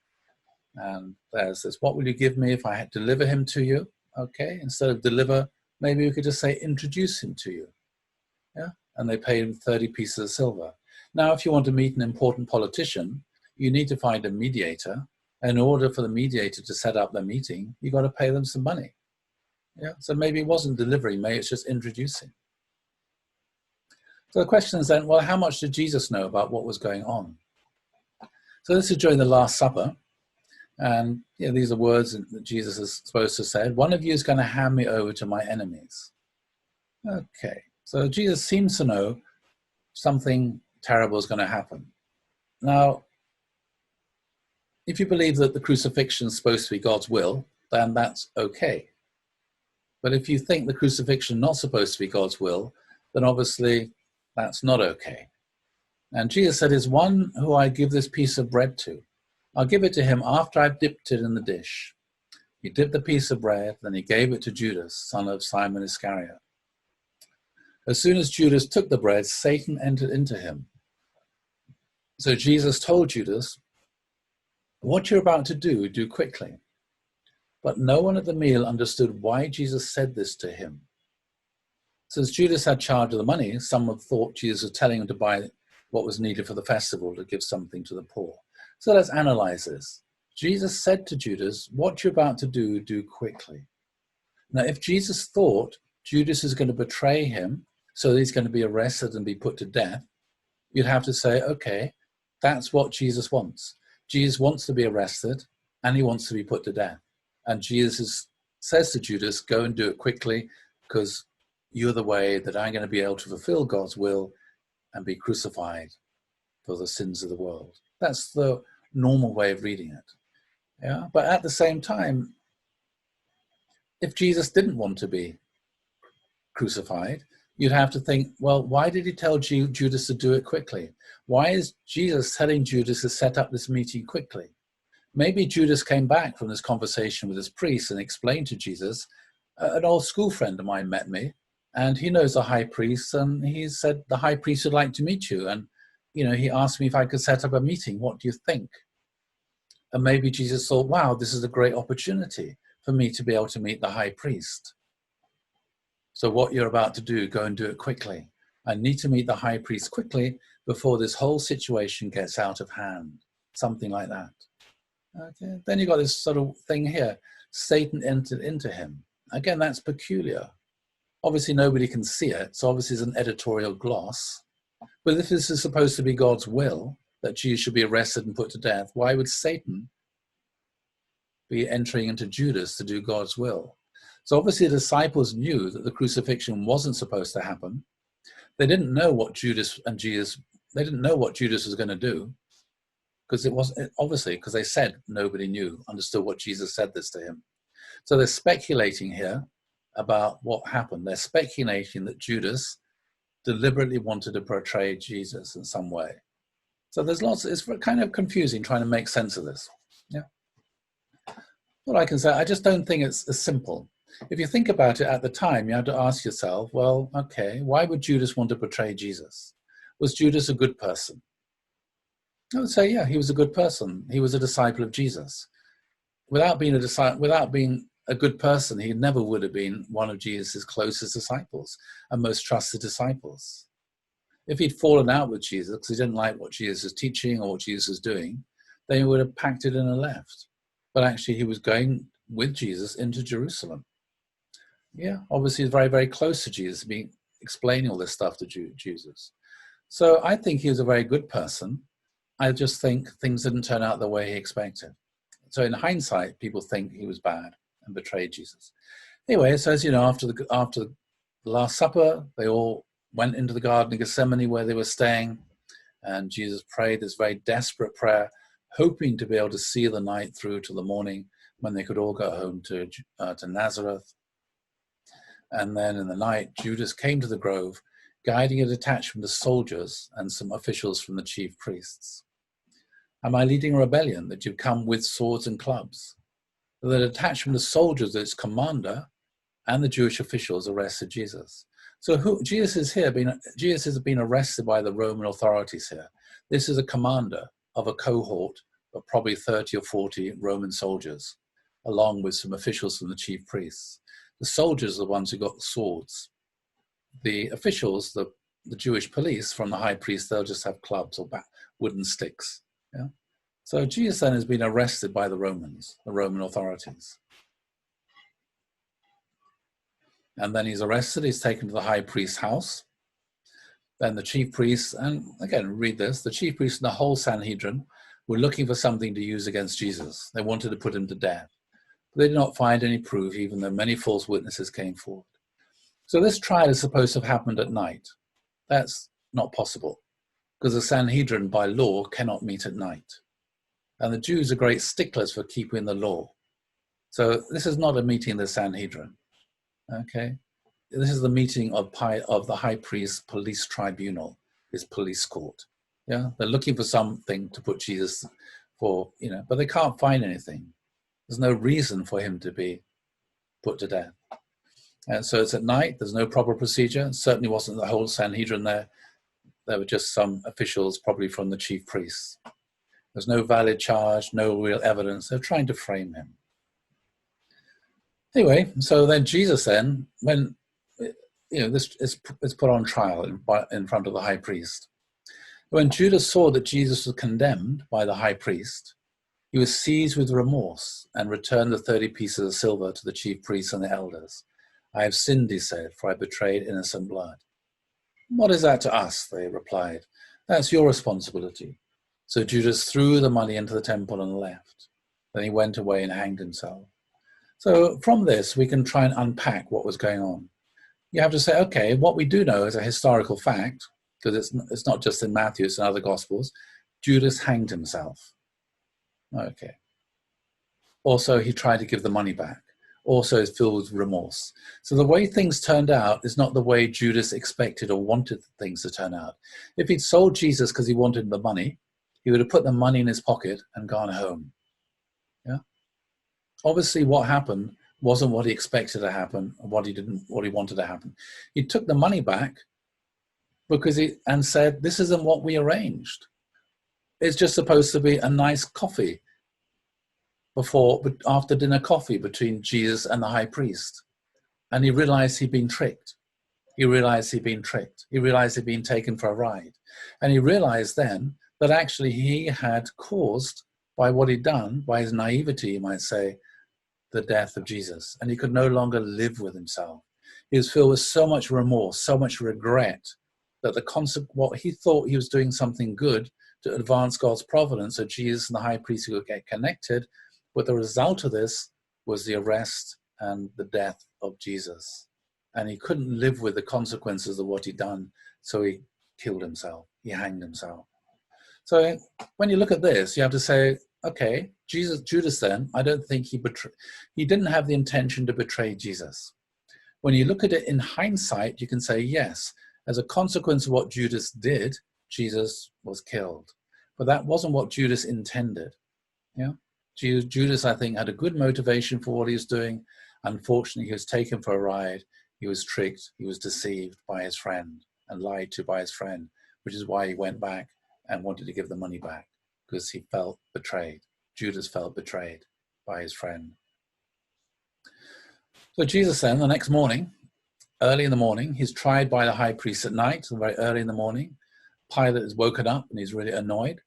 And there's this, "What will you give me if I had to deliver him to you?" Okay, instead of deliver, maybe we could just say introduce him to you. Yeah. And they paid him 30 pieces of silver. Now, if you want to meet an important politician, you need to find a mediator. And in order for the mediator to set up the meeting, you got to pay them some money. Yeah, so maybe it wasn't delivering, maybe it's just introducing. So the question is then, well, how much did Jesus know about what was going on? So this is during the Last Supper. And these are words that Jesus is supposed to say. One of you is going to hand me over to my enemies. Okay, so Jesus seems to know something terrible is going to happen. Now, if you believe that the crucifixion is supposed to be God's will, then that's okay. But if you think the crucifixion is not supposed to be God's will, then obviously that's not okay. And Jesus said, is one who I give this piece of bread to. I'll give it to him after I've dipped it in the dish. He dipped the piece of bread, then he gave it to Judas, son of Simon Iscariot. As soon as Judas took the bread, Satan entered into him. So Jesus told Judas, what you're about to do quickly. But no one at the meal understood why Jesus said this to him. Since Judas had charge of the money, some had thought Jesus was telling him to buy what was needed for the festival, to give something to the poor. So let's analyze this. Jesus said to Judas, what you're about to do quickly. Now, if Jesus thought Judas is going to betray him, so he's going to be arrested and be put to death, you'd have to say, okay, that's what Jesus wants. Jesus wants to be arrested and he wants to be put to death. And Jesus says to Judas, go and do it quickly because you're the way that I'm going to be able to fulfill God's will and be crucified for the sins of the world. That's the normal way of reading it. Yeah, but at the same time, if Jesus didn't want to be crucified, you'd have to think, well, why did he tell Judas to do it quickly? Why is Jesus telling Judas to set up this meeting quickly? Maybe Judas came back from this conversation with his priest and explained to Jesus, an old school friend of mine met me, and he knows the high priest, and he said the high priest would like to meet you. And, he asked me if I could set up a meeting. What do you think? And maybe Jesus thought, wow, this is a great opportunity for me to be able to meet the high priest. So what you're about to do, go and do it quickly. I need to meet the high priest quickly before this whole situation gets out of hand. Something like that. Okay. Then you got this sort of thing here. Satan entered into him. Again, that's peculiar. Obviously, nobody can see it. So obviously, it's an editorial gloss. But if this is supposed to be God's will, that Jesus should be arrested and put to death, why would Satan be entering into Judas to do God's will? So obviously the disciples knew that the crucifixion wasn't supposed to happen. They didn't know what Judas was going to do, because it wasn't, obviously, because they said nobody understood what Jesus said this to him. So they're speculating here about what happened. They're speculating that Judas deliberately wanted to portray Jesus in some way. So it's kind of confusing trying to make sense of this. Yeah. What I can say, I just don't think it's as simple. If you think about it at the time, you have to ask yourself, well, okay, why would Judas want to betray Jesus? Was Judas a good person? I would say, yeah, he was a good person. He was a disciple of Jesus. Without being a good person, he never would have been one of Jesus' closest disciples and most trusted disciples. If he'd fallen out with Jesus because he didn't like what Jesus was teaching or what Jesus was doing, then he would have packed it in and left. But actually, he was going with Jesus into Jerusalem. Yeah, obviously, he's very, very close to Jesus, explaining all this stuff to Jesus. So I think he was a very good person. I just think things didn't turn out the way he expected. So in hindsight, people think he was bad and betrayed Jesus. Anyway, it says, after the Last Supper, they all went into the Garden of Gethsemane where they were staying, and Jesus prayed this very desperate prayer, hoping to be able to see the night through to the morning when they could all go home to Nazareth. And then in the night, Judas came to the grove, guiding a detachment of soldiers and some officials from the chief priests. Am I leading a rebellion that you've come with swords and clubs? The detachment of soldiers, its commander, and the Jewish officials arrested Jesus. So Jesus has been arrested by the Roman authorities here. This is a commander of a cohort of probably 30 or 40 Roman soldiers, along with some officials from the chief priests. The soldiers are the ones who got the swords. The officials, the Jewish police from the high priest, they'll just have clubs or wooden sticks. Yeah? So Jesus then has been arrested by the Romans, the Roman authorities. And then he's arrested, he's taken to the high priest's house. Then the chief priests, and again, read this, the chief priests and the whole Sanhedrin were looking for something to use against Jesus. They wanted to put him to death. But they did not find any proof, even though many false witnesses came forward. So this trial is supposed to have happened at night. That's not possible, because the Sanhedrin, by law, cannot meet at night. And the Jews are great sticklers for keeping the law. So this is not a meeting of the Sanhedrin. Okay? This is the meeting of the high priest's police tribunal, his police court. Yeah, they're looking for something to put Jesus for, but they can't find anything. There's no reason for him to be put to death. And so it's at night, there's no proper procedure. It certainly wasn't the whole Sanhedrin there. There were just some officials, probably from the chief priests. There's no valid charge, no real evidence. They're trying to frame him. Anyway, so then Jesus then, when this is put on trial in front of the high priest. When Judas saw that Jesus was condemned by the high priest, he was seized with remorse and returned the 30 pieces of silver to the chief priests and the elders. I have sinned, he said, for I betrayed innocent blood. What is that to us? They replied. That's your responsibility. So Judas threw the money into the temple and left. Then he went away and hanged himself. So from this, we can try and unpack what was going on. You have to say, okay, what we do know is a historical fact, because it's not just in Matthew, it's in other Gospels. Judas hanged himself. Okay. Also, he tried to give the money back. Also, is filled with remorse. So the way things turned out is not the way Judas expected or wanted things to turn out. If he'd sold Jesus because he wanted the money, he would have put the money in his pocket and gone home. Yeah. Obviously, what happened wasn't what he expected to happen, or what he wanted to happen. He took the money back and said, "This isn't what we arranged. It's just supposed to be a nice coffee after dinner coffee between Jesus and the high priest." And he realized he'd been tricked. He realized he'd been taken for a ride. And he realized then that actually he had caused, by what he'd done, by his naivety, you might say, the death of Jesus. And he could no longer live with himself. He was filled with so much remorse, so much regret, that what he thought he was doing something good to advance God's providence, so Jesus and the high priest would get connected. But the result of this was the arrest and the death of Jesus. And he couldn't live with the consequences of what he'd done, so he killed himself. He hanged himself. So when you look at this, you have to say, okay, Judas then, I don't think he didn't have the intention to betray Jesus. When you look at it in hindsight, you can say, yes, as a consequence of what Judas did, Jesus was killed. But that wasn't what Judas intended. Yeah, Judas, I think, had a good motivation for what he was doing. Unfortunately, he was taken for a ride. He was tricked. He was deceived by his friend and lied to by his friend, which is why he went back and wanted to give the money back, because he felt betrayed. Judas felt betrayed by his friend. So Jesus then, the next morning, early in the morning, he's tried by the high priest at night, very early in the morning. Pilate is woken up and he's really annoyed.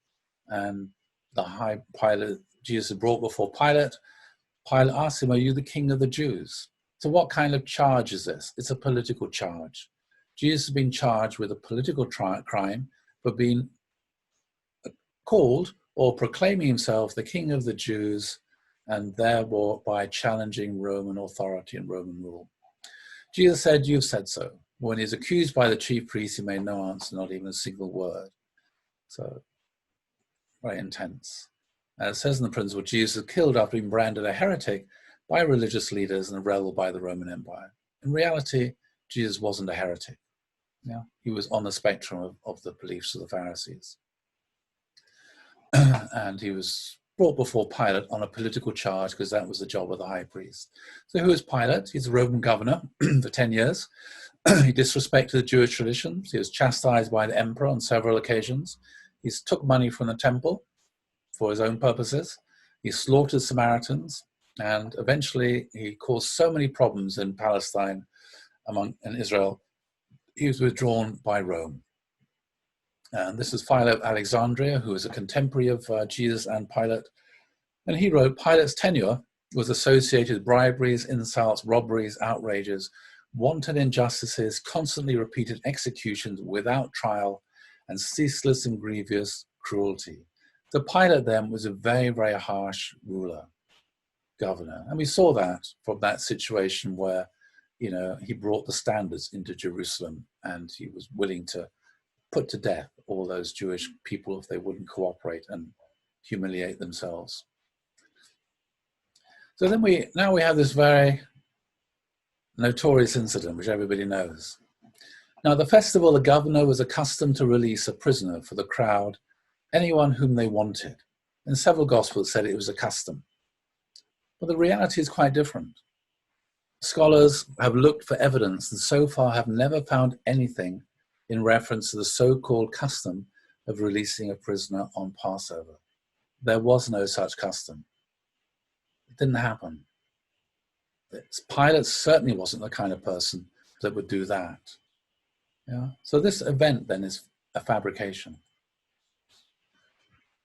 And Jesus is brought before Pilate. Pilate asks him, "Are you the king of the Jews?" So what kind of charge is this? It's a political charge. Jesus has been charged with a political crime for being called or proclaiming himself the king of the Jews, and thereby challenging Roman authority and Roman rule. Jesus said, "You've said so." When he's accused by the chief priest, he made no answer, not even a single word. So, very intense. As it says in the principle, Jesus was killed after being branded a heretic by religious leaders and a rebel by the Roman Empire. In reality, Jesus wasn't a heretic. Yeah? He was on the spectrum of the beliefs of the Pharisees. And he was brought before Pilate on a political charge, because that was the job of the high priest. So who is Pilate? He's a Roman governor for 10 years. He disrespected the Jewish traditions. He was chastised by the emperor on several occasions. He took money from the temple for his own purposes. He slaughtered Samaritans. And eventually he caused so many problems in Palestine, in Israel, he was withdrawn by Rome. And this is Philo of Alexandria, who was a contemporary of Jesus and Pilate. And he wrote, Pilate's tenure was associated with briberies, insults, robberies, outrages, wanton injustices, constantly repeated executions without trial, and ceaseless and grievous cruelty. So Pilate then was a very, very harsh ruler, governor. And we saw that from that situation where, he brought the standards into Jerusalem and he was willing to put to death all those Jewish people if they wouldn't cooperate and humiliate themselves. So then we have this very notorious incident, which everybody knows. Now, at the festival, the governor was accustomed to release a prisoner for the crowd, anyone whom they wanted. And several Gospels said it was a custom. But the reality is quite different. Scholars have looked for evidence and so far have never found anything in reference to the so-called custom of releasing a prisoner on Passover. There was no such custom. It didn't happen. Pilate certainly wasn't the kind of person that would do that. Yeah? So this event then is a fabrication.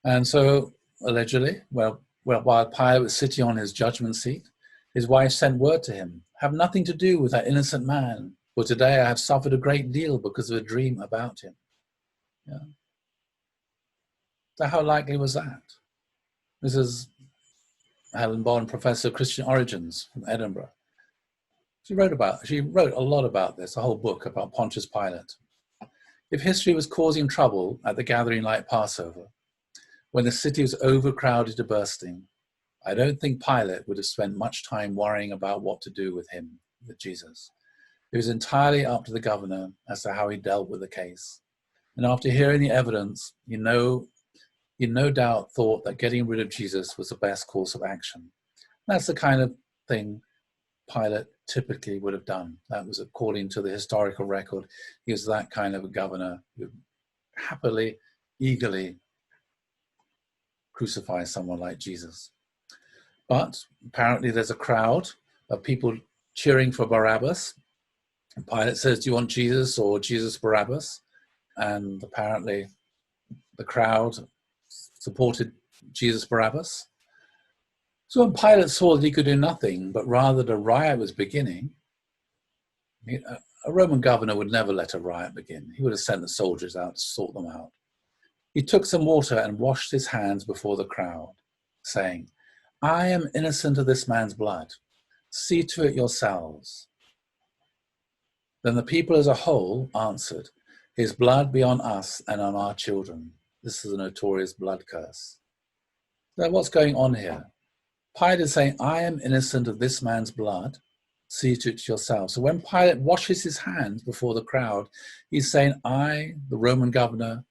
And so, allegedly, while Pilate was sitting on his judgment seat, his wife sent word to him, "Have nothing to do with that innocent man, for today I have suffered a great deal because of a dream about him." Yeah. So how likely was that? This is Helen Bond, Professor of Christian Origins from Edinburgh. She wrote a lot about this, a whole book about Pontius Pilate. If history was causing trouble at the gathering like Passover, when the city was overcrowded to bursting, I don't think Pilate would have spent much time worrying about what to do with him, with Jesus. It was entirely up to the governor as to how he dealt with the case. And after hearing the evidence, he no doubt thought that getting rid of Jesus was the best course of action. That's the kind of thing Pilate typically would have done. That was according to the historical record. He was that kind of a governor who happily, eagerly crucify someone like Jesus. But apparently there's a crowd of people cheering for Barabbas. And Pilate says, "Do you want Jesus or Jesus Barabbas?" And apparently the crowd supported Jesus Barabbas. So when Pilate saw that he could do nothing, but rather the riot was beginning, a Roman governor would never let a riot begin. He would have sent the soldiers out to sort them out. He took some water and washed his hands before the crowd, saying, "I am innocent of this man's blood. See to it yourselves." Then the people as a whole answered, "His blood be on us and on our children." This is a notorious blood curse. Now what's going on here? Pilate is saying, "I am innocent of this man's blood. See to it yourselves." So when Pilate washes his hands before the crowd, he's saying, I, the Roman governor,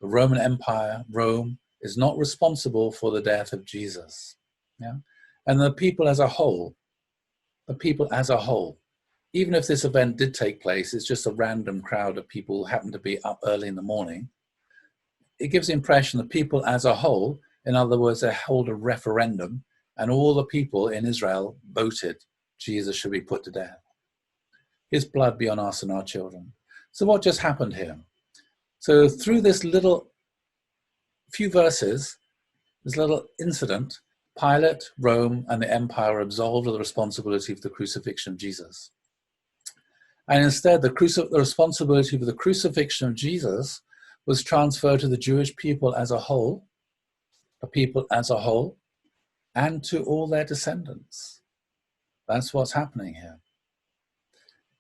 the Roman Empire, Rome, is not responsible for the death of Jesus. Yeah? And the people as a whole, even if this event did take place, it's just a random crowd of people who happen to be up early in the morning. It gives the impression that people as a whole, in other words, they hold a referendum and all the people in Israel voted Jesus should be put to death. His blood be on us and our children. So what just happened here? So through this little few verses, this little incident, Pilate, Rome, and the empire are absolved of the responsibility for the crucifixion of Jesus. And instead, the responsibility for the crucifixion of Jesus was transferred to the Jewish people as a whole, and to all their descendants. That's what's happening here.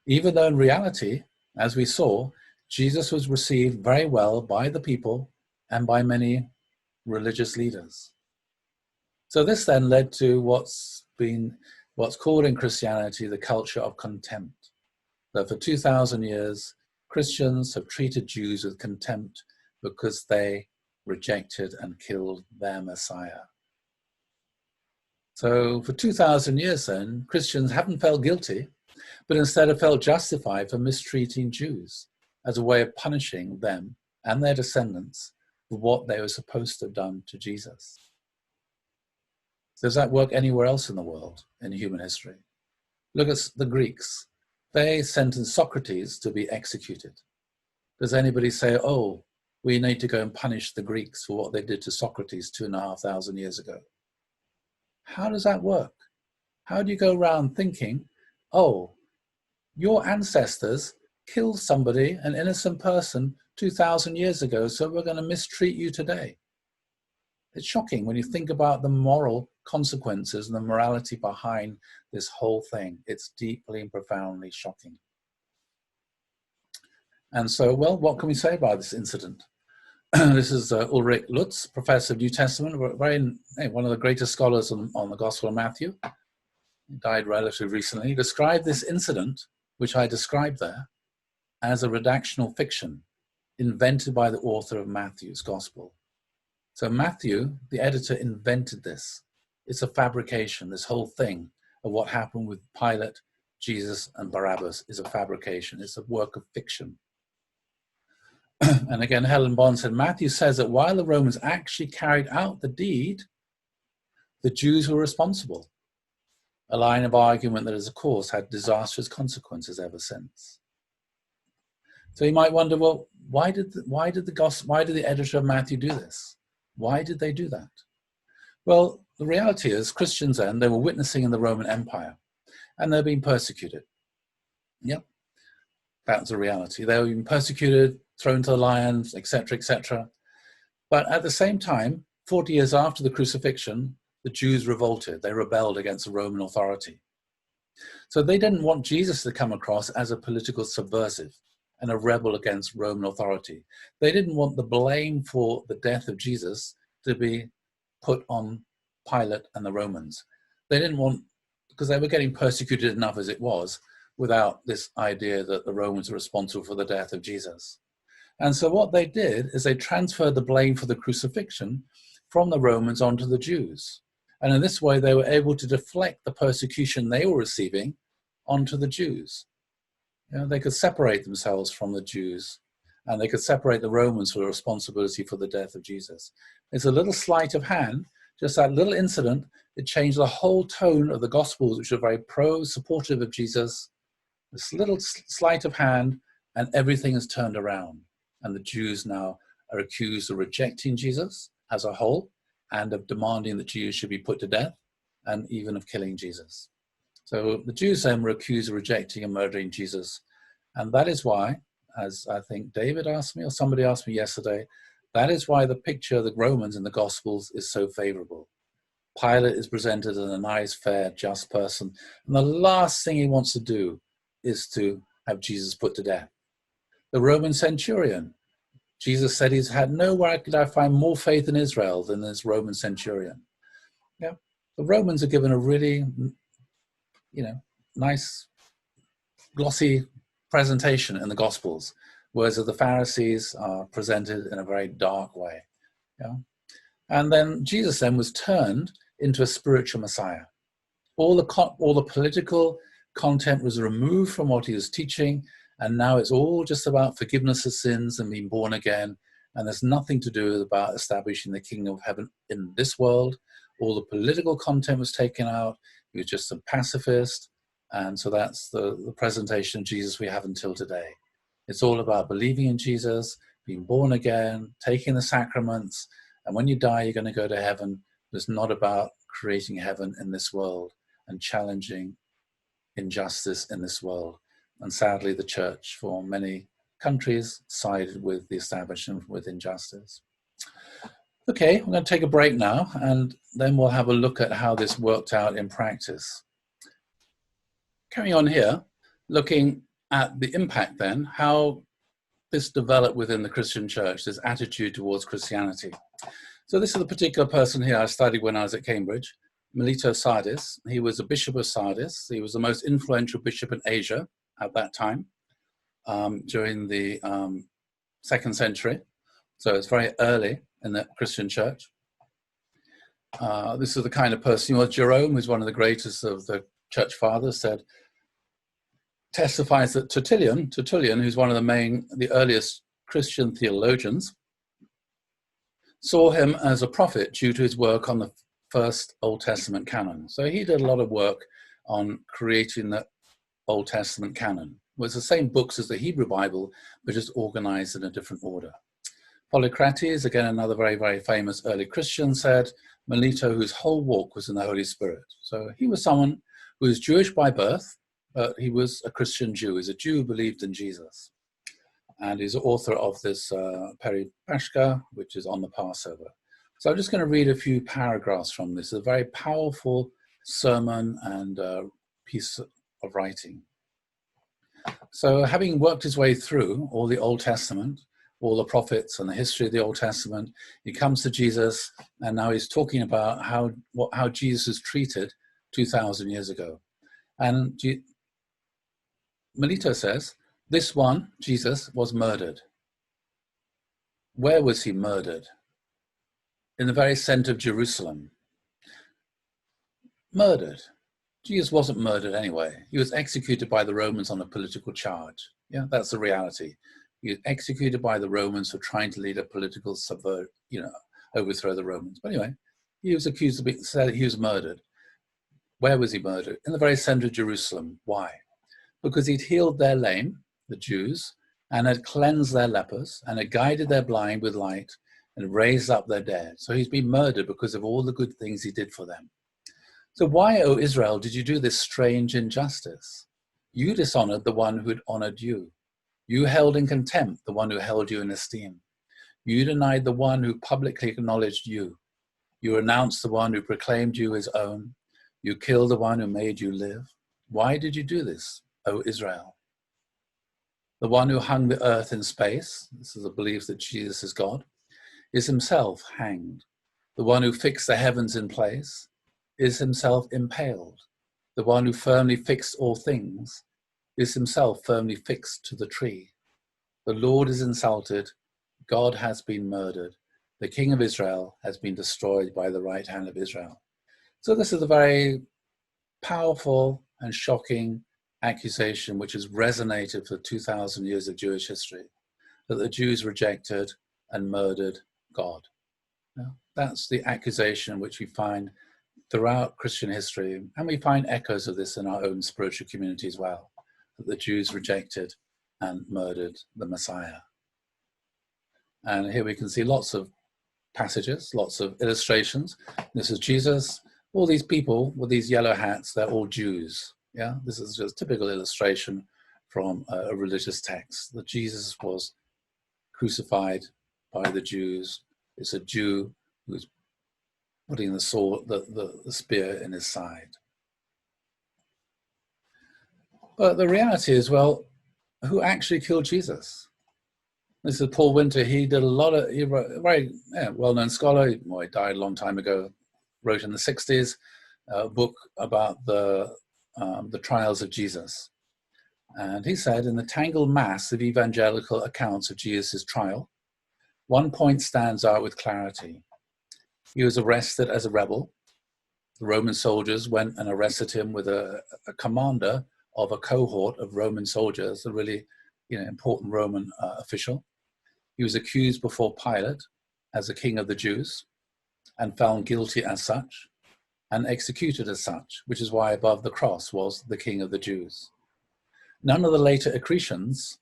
Even though in reality, as we saw, Jesus was received very well by the people and by many religious leaders. So this then led to what's called in Christianity the culture of contempt. That for 2,000 years, Christians have treated Jews with contempt because they rejected and killed their Messiah. So for 2,000 years then, Christians haven't felt guilty, but instead have felt justified for mistreating Jews as a way of punishing them and their descendants for what they were supposed to have done to Jesus. Does that work anywhere else in the world, in human history? Look at the Greeks. They sentenced Socrates to be executed. Does anybody say, oh, we need to go and punish the Greeks for what they did to Socrates 2,500 years ago. How does that work? How do you go around thinking, oh, your ancestors killed somebody, an innocent person, 2,000 years ago, so we're going to mistreat you today? It's shocking when you think about the moral consequences and the morality behind this whole thing. It's deeply and profoundly shocking. And so, well, what can we say about this incident? This is Ulrich Lutz, professor of New Testament, one of the greatest scholars on the Gospel of Matthew. He died relatively recently. He described this incident, which I described there, as a redactional fiction invented by the author of Matthew's Gospel. So Matthew, the editor, invented this. It's a fabrication. This whole thing of what happened with Pilate, Jesus, and Barabbas is a fabrication. It's a work of fiction. And again, Helen Bond said, Matthew says that while the Romans actually carried out the deed, the Jews were responsible. A line of argument that has, of course, had disastrous consequences ever since. So you might wonder, well, why did the editor of Matthew do this? Why did they do that? Well, the reality is, Christians then, they were witnessing in the Roman Empire, and they're being persecuted. Yep, that's a reality. They were being persecuted, thrown to the lions, etc., etc. But at the same time, 40 years after the crucifixion, the Jews revolted. They rebelled against the Roman authority. So they didn't want Jesus to come across as a political subversive and a rebel against Roman authority. They didn't want the blame for the death of Jesus to be put on Pilate and the Romans. They didn't want, because they were getting persecuted enough as it was, without this idea that the Romans were responsible for the death of Jesus. And so what they did is they transferred the blame for the crucifixion from the Romans onto the Jews. And in this way, they were able to deflect the persecution they were receiving onto the Jews. You know, they could separate themselves from the Jews, and they could separate the Romans for the responsibility for the death of Jesus. It's a little sleight of hand, just that little incident. It changed the whole tone of the Gospels, which are very supportive of Jesus. This little sleight of hand, and everything is turned around. And the Jews now are accused of rejecting Jesus as a whole, and of demanding that Jews should be put to death, and even of killing Jesus. So the Jews then were accused of rejecting and murdering Jesus. And that is why, as I think David asked me, or somebody asked me yesterday, that is why the picture of the Romans in the Gospels is so favorable. Pilate is presented as a nice, fair, just person. And the last thing he wants to do is to have Jesus put to death. The Roman centurion, Jesus said he's had nowhere could I find more faith in Israel than this Roman centurion. Yeah, the Romans are given a really, nice, glossy presentation in the Gospels, whereas the Pharisees are presented in a very dark way. Yeah, and then Jesus then was turned into a spiritual Messiah. All the political content was removed from what he was teaching, and now it's all just about forgiveness of sins and being born again. And there's nothing to do about establishing the kingdom of heaven in this world. All the political content was taken out. He was just a pacifist. And so that's the presentation of Jesus we have until today. It's all about believing in Jesus, being born again, taking the sacraments. And when you die, you're going to go to heaven. It's not about creating heaven in this world and challenging injustice in this world. And sadly, the church, for many countries, sided with the establishment with injustice. Okay, I'm going to take a break now, and then we'll have a look at how this worked out in practice. Carrying on here, looking at the impact then, how this developed within the Christian church, this attitude towards Christianity. So this is a particular person here I studied when I was at Cambridge, Melito Sardis. He was a bishop of Sardis. He was the most influential bishop in Asia at that time, during the 2nd century. So it's very early in the Christian church. This is the kind of person he was. Jerome, who's one of the greatest of the church fathers, testifies that Tertullian, who's one of the earliest Christian theologians, saw him as a prophet due to his work on the first Old Testament canon. So he did a lot of work on creating the Old Testament canon. It was the same books as the Hebrew Bible, but just organized in a different order. Polycrates, again another very, very famous early Christian, said, Melito, whose whole walk was in the Holy Spirit. So he was someone who was Jewish by birth, but he was a Christian Jew. He's a Jew who believed in Jesus. And he's the author of this Peripashka, which is on the Passover. So I'm just going to read a few paragraphs from this. It's a very powerful sermon and piece of writing. So having worked his way through all the Old Testament, all the prophets and the history of the Old Testament, he comes to Jesus, and now he's talking about how Jesus was treated 2,000 years ago. And Melito says, this one, Jesus, was murdered. Where was he murdered? In the very center of Jerusalem. Murdered. Jesus wasn't murdered anyway. He was executed by the Romans on a political charge. Yeah, that's the reality. He was executed by the Romans for trying to lead a political overthrow the Romans. But anyway, he was accused of being said he was murdered. Where was he murdered? In the very center of Jerusalem. Why? Because he'd healed their lame, the Jews, and had cleansed their lepers, and had guided their blind with light, and raised up their dead. So he's been murdered because of all the good things he did for them. So why, O Israel, did you do this strange injustice? You dishonored the one who had honored you. You held in contempt the one who held you in esteem. You denied the one who publicly acknowledged you. You renounced the one who proclaimed you his own. You killed the one who made you live. Why did you do this, O Israel? The one who hung the earth in space, this is a belief that Jesus is God, is himself hanged. The one who fixed the heavens in place is himself impaled. The one who firmly fixed all things is himself firmly fixed to the tree. The Lord is insulted. God has been murdered. The King of Israel has been destroyed by the right hand of Israel. So this is a very powerful and shocking accusation which has resonated for 2,000 years of Jewish history, that the Jews rejected and murdered God. Now, that's the accusation which we find throughout Christian history, and we find echoes of this in our own spiritual community as well, that the Jews rejected and murdered the Messiah. And here we can see lots of passages, lots of illustrations. This is Jesus. All these people with these yellow hats, they're all Jews. Yeah, this is just a typical illustration from a religious text, that Jesus was crucified by the Jews. It's a Jew who's putting the sword, the spear in his side. But the reality is, well, who actually killed Jesus? This is Paul Winter. He did he wrote a very well-known scholar. He died a long time ago, wrote in the 60s, a book about the trials of Jesus. And he said, in the tangled mass of evangelical accounts of Jesus' trial, one point stands out with clarity. He was arrested as a rebel. The Roman soldiers went and arrested him with a commander of a cohort of Roman soldiers, a really important Roman official. He was accused before Pilate as a king of the Jews and found guilty as such and executed as such, which is why above the cross was the King of the Jews. None of the later accretions,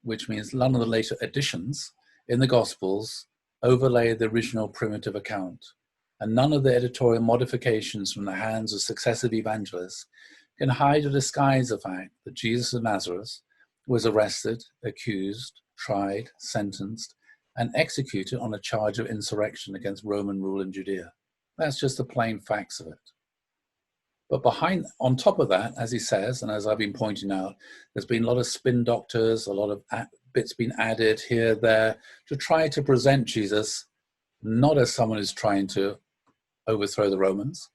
which means none of the later additions in the Gospels, overlay the original primitive account, and none of the editorial modifications from the hands of successive evangelists can hide or disguise the fact that Jesus of Nazareth was arrested, accused, tried, sentenced, and executed on a charge of insurrection against Roman rule in Judea. That's just the plain facts of it. But on top of that, as he says, and as I've been pointing out, there's been a lot of spin doctors, a lot of bits been added here, there, to try to present Jesus not as someone who's trying to overthrow the Romans,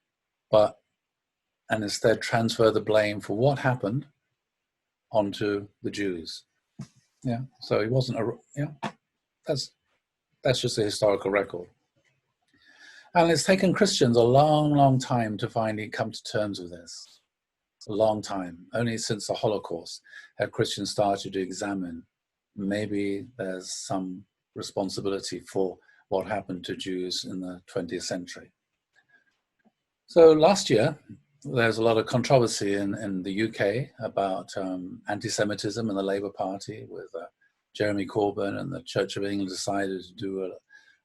and instead transfer the blame for what happened onto the Jews. Yeah, so he wasn't that's just a historical record. And it's taken Christians a long, long time to finally come to terms with this. A long time. Only since the Holocaust have Christians started to examine maybe there's some responsibility for what happened to Jews in the 20th century. So last year, there's a lot of controversy in the UK about anti-Semitism in the Labour Party, with Jeremy Corbyn and the Church of England decided to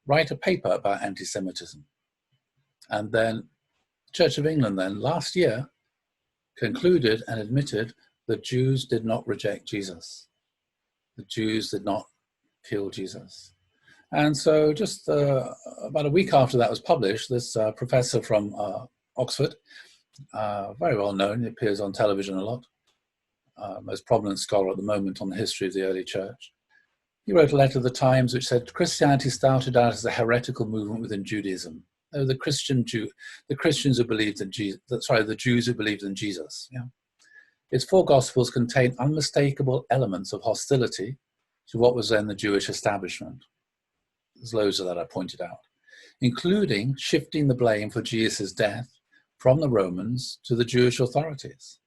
write a paper about anti-Semitism. And then Church of England then last year concluded and admitted that Jews did not reject Jesus. The Jews did not kill Jesus. And so just about a week after that was published, this professor from Oxford, very well known, he appears on television a lot, most prominent scholar at the moment on the history of the early church. He wrote a letter to the Times which said Christianity started out as a heretical movement within Judaism. The Christians who believed in Jesus, the Jews who believed in Jesus. Yeah. Its four Gospels contain unmistakable elements of hostility to what was then the Jewish establishment. There's loads of that I pointed out, including shifting the blame for Jesus' death from the Romans to the Jewish authorities.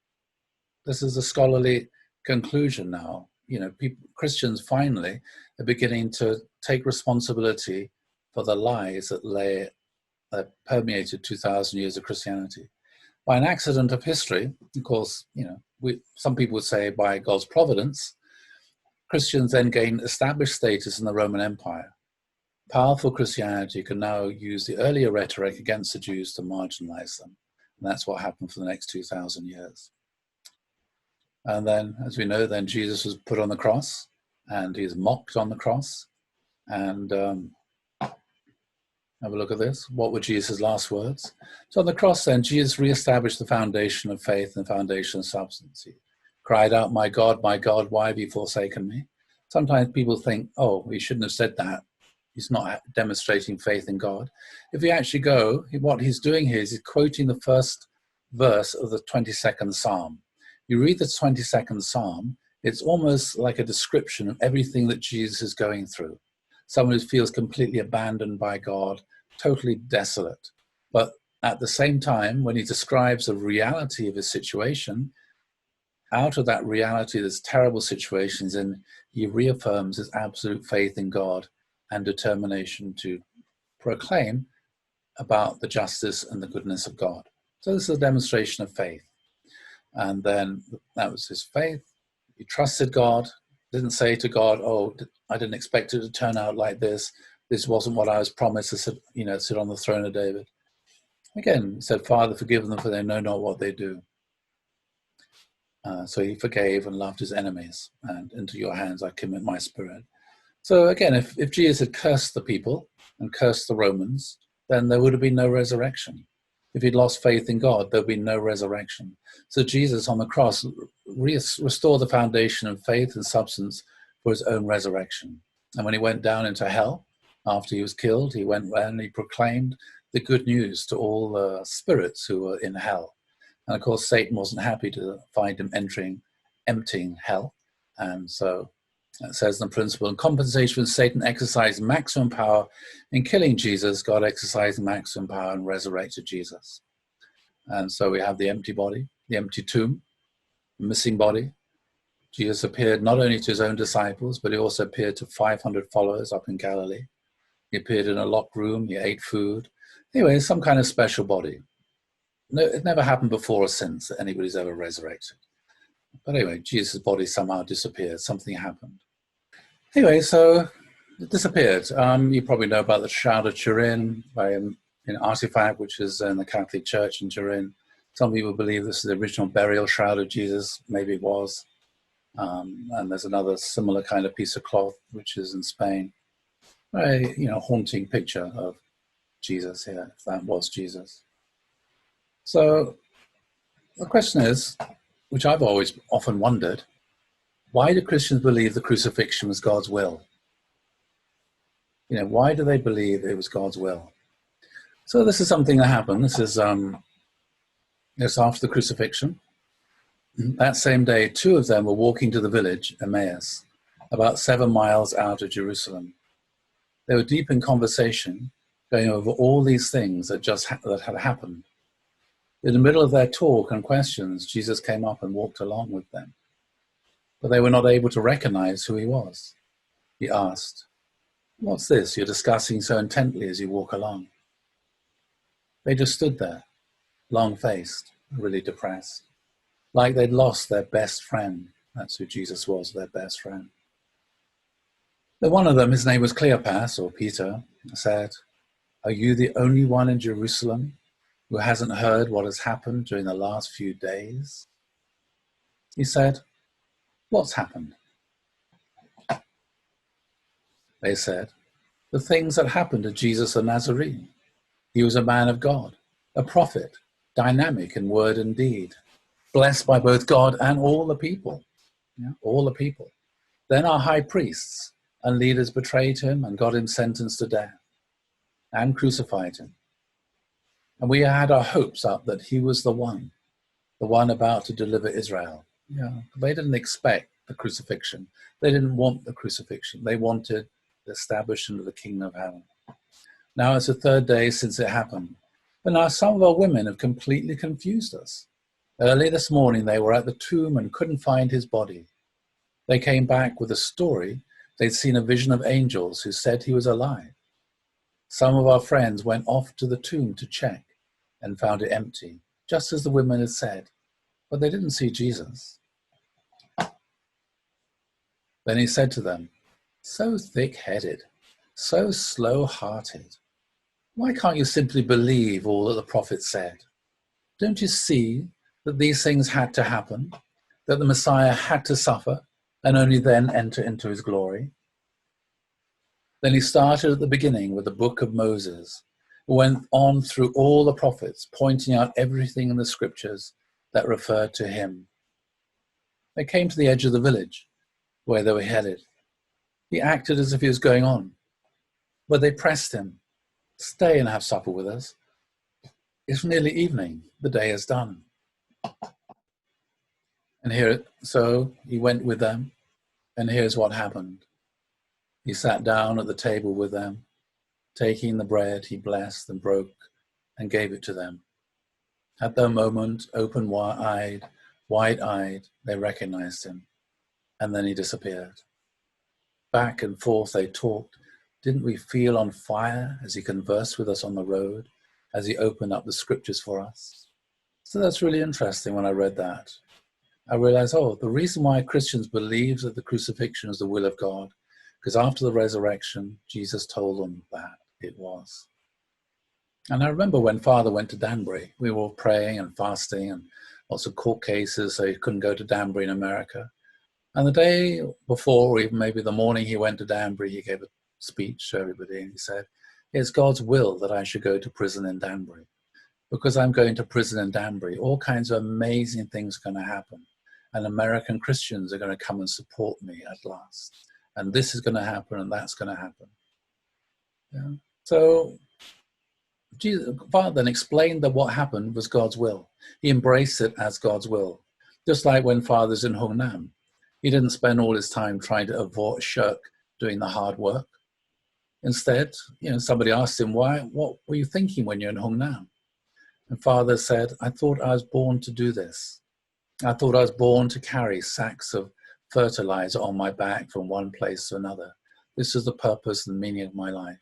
This is a scholarly conclusion now. You know, Christians finally are beginning to take responsibility for the lies that permeated 2,000 years of Christianity. By an accident of history, of course, you know, some people would say by God's providence, Christians then gained established status in the Roman Empire. Powerful Christianity can now use the earlier rhetoric against the Jews to marginalize them. And that's what happened for the next 2,000 years. And then, as we know, then Jesus was put on the cross, and he is mocked on the cross. And have a look at this. What were Jesus' last words? So on the cross then, Jesus reestablished the foundation of faith and the foundation of substance. He cried out, my God, why have you forsaken me? Sometimes people think, oh, he shouldn't have said that. He's not demonstrating faith in God. If you actually go, what he's doing here is he's quoting the first verse of the 22nd Psalm. You read the 22nd Psalm, it's almost like a description of everything that Jesus is going through. Someone who feels completely abandoned by God, totally desolate. But at the same time, when he describes the reality of his situation, out of that reality, this terrible situations, and he reaffirms his absolute faith in God and determination to proclaim about the justice and the goodness of God. So this is a demonstration of faith. And then that was his faith. He trusted God, didn't say to God, oh, I didn't expect it to turn out like this. This wasn't what I was promised to sit, sit on the throne of David. Again, he said, Father, forgive them for they know not what they do. So he forgave and loved his enemies. And into your hands I commit my spirit. So again, if Jesus had cursed the people and cursed the Romans, then there would have been no resurrection. If he'd lost faith in God, there'd be no resurrection. So Jesus on the cross restored the foundation of faith and substance for his own resurrection. And when he went down into hell, after he was killed, he went and he proclaimed the good news to all the spirits who were in hell. And of course, Satan wasn't happy to find him emptying hell. And so it says in the principle, in compensation, Satan exercised maximum power in killing Jesus. God exercised maximum power and resurrected Jesus. And so we have the empty body, the empty tomb, the missing body. Jesus appeared not only to his own disciples, but he also appeared to 500 followers up in Galilee. He appeared in a locked room. He ate food. Anyway, some kind of special body. No, it never happened before or since that anybody's ever resurrected. But anyway, Jesus' body somehow disappeared. Something happened. Anyway, so it disappeared. You probably know about the Shroud of Turin, an artifact which is in the Catholic Church in Turin. Some people believe this is the original burial shroud of Jesus. Maybe it was. And there's another similar kind of piece of cloth which is in Spain. A haunting picture of Jesus here, if that was Jesus. So the question is, which I've always often wondered, why do Christians believe the crucifixion was God's will? Why do they believe it was God's will? So this is something that happened. This is after the crucifixion. That same day, two of them were walking to the village, Emmaus, about 7 miles out of Jerusalem. They were deep in conversation, going over all these things that had happened. In the middle of their talk and questions, Jesus came up and walked along with them. But they were not able to recognize who he was. He asked, "What's this you're discussing so intently as you walk along?" They just stood there, long-faced, really depressed, like they'd lost their best friend. That's who Jesus was, their best friend. Then one of them, his name was Cleopas, or Peter, said, "Are you the only one in Jerusalem who hasn't heard what has happened during the last few days?" He said, "What's happened?" They said, "The things that happened to Jesus the Nazarene. He was a man of God, a prophet, dynamic in word and deed, blessed by both God and all the people." Yeah, all the people. Then our high priests and leaders betrayed him and got him sentenced to death and crucified him. And we had our hopes up that he was the one about to deliver Israel. Yeah, they didn't expect the crucifixion. They didn't want the crucifixion. They wanted the establishment of the kingdom of heaven. Now it's the third day since it happened. But now some of our women have completely confused us. Early this morning, they were at the tomb and couldn't find his body. They came back with a story. They'd seen a vision of angels who said he was alive. Some of our friends went off to the tomb to check and found it empty, just as the women had said, but they didn't see Jesus. Then he said to them, "So thick-headed, so slow-hearted. Why can't you simply believe all that the prophets said? Don't you see that these things had to happen, that the Messiah had to suffer and only then enter into his glory?" Then he started at the beginning with the book of Moses, went on through all the prophets, pointing out everything in the scriptures that referred to him. They came to the edge of the village where they were headed. He acted as if he was going on, but they pressed him, "Stay and have supper with us. It's nearly evening. The day is done." So he went with them, and here's what happened. He sat down at the table with them. Taking the bread, he blessed and broke and gave it to them. At that moment, wide-eyed, they recognized him, and then he disappeared. Back and forth they talked. Didn't we feel on fire as he conversed with us on the road, as he opened up the scriptures for us? So that's really interesting. When I read that, I realized, the reason why Christians believe that the crucifixion is the will of God, because after the resurrection, Jesus told them that it was. And I remember when Father went to Danbury, we were all praying and fasting and lots of court cases, so he couldn't go to Danbury in America. And the day before, or even maybe the morning he went to Danbury, he gave a speech to everybody, and he said, "It's God's will that I should go to prison in Danbury. Because I'm going to prison in Danbury, all kinds of amazing things are going to happen. And American Christians are going to come and support me at last. And this is going to happen, and that's going to happen." Yeah. So Jesus, Father then explained that what happened was God's will. He embraced it as God's will. Just like when Father's in Hung Nam. He didn't spend all his time trying to shirk doing the hard work. Instead, somebody asked him, what were you thinking when you're in Hung Nam? And Father said, "I thought I was born to do this. I thought I was born to carry sacks of fertilizer on my back from one place to another. This is the purpose and meaning of my life."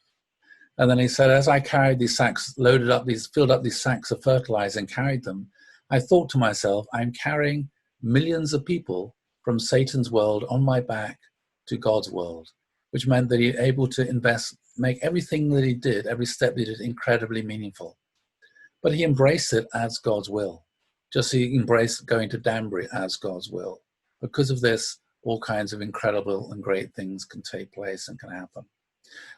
And then he said, as I carried these sacks, filled up these sacks of fertilizer and carried them, I thought to myself, I'm carrying millions of people from Satan's world on my back to God's world, which meant that he was able to make everything that he did, every step he did, incredibly meaningful. But he embraced it as God's will. Just he embraced going to Danbury as God's will. Because of this, all kinds of incredible and great things can take place and can happen.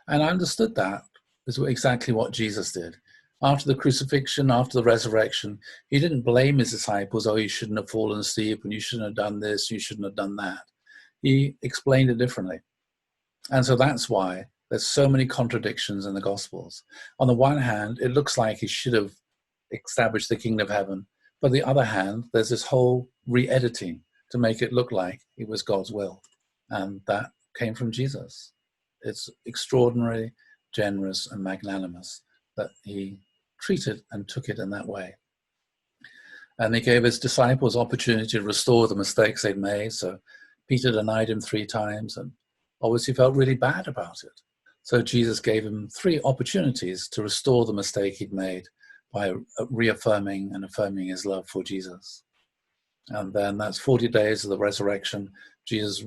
And I understood that is exactly what Jesus did. After the crucifixion, after the resurrection, he didn't blame his disciples, "Oh, you shouldn't have fallen asleep, and you shouldn't have done this, you shouldn't have done that." He explained it differently. And so that's why there's so many contradictions in the Gospels. On the one hand, it looks like he should have established the kingdom of heaven. But on the other hand, there's this whole re-editing to make it look like it was God's will. And that came from Jesus. It's extraordinary, generous, and magnanimous that he treated and took it in that way. And he gave his disciples opportunity to restore the mistakes they'd made. So Peter denied him 3 times and obviously felt really bad about it. So Jesus gave him 3 opportunities to restore the mistake he'd made by reaffirming and affirming his love for Jesus. And then that's 40 days of the resurrection. Jesus,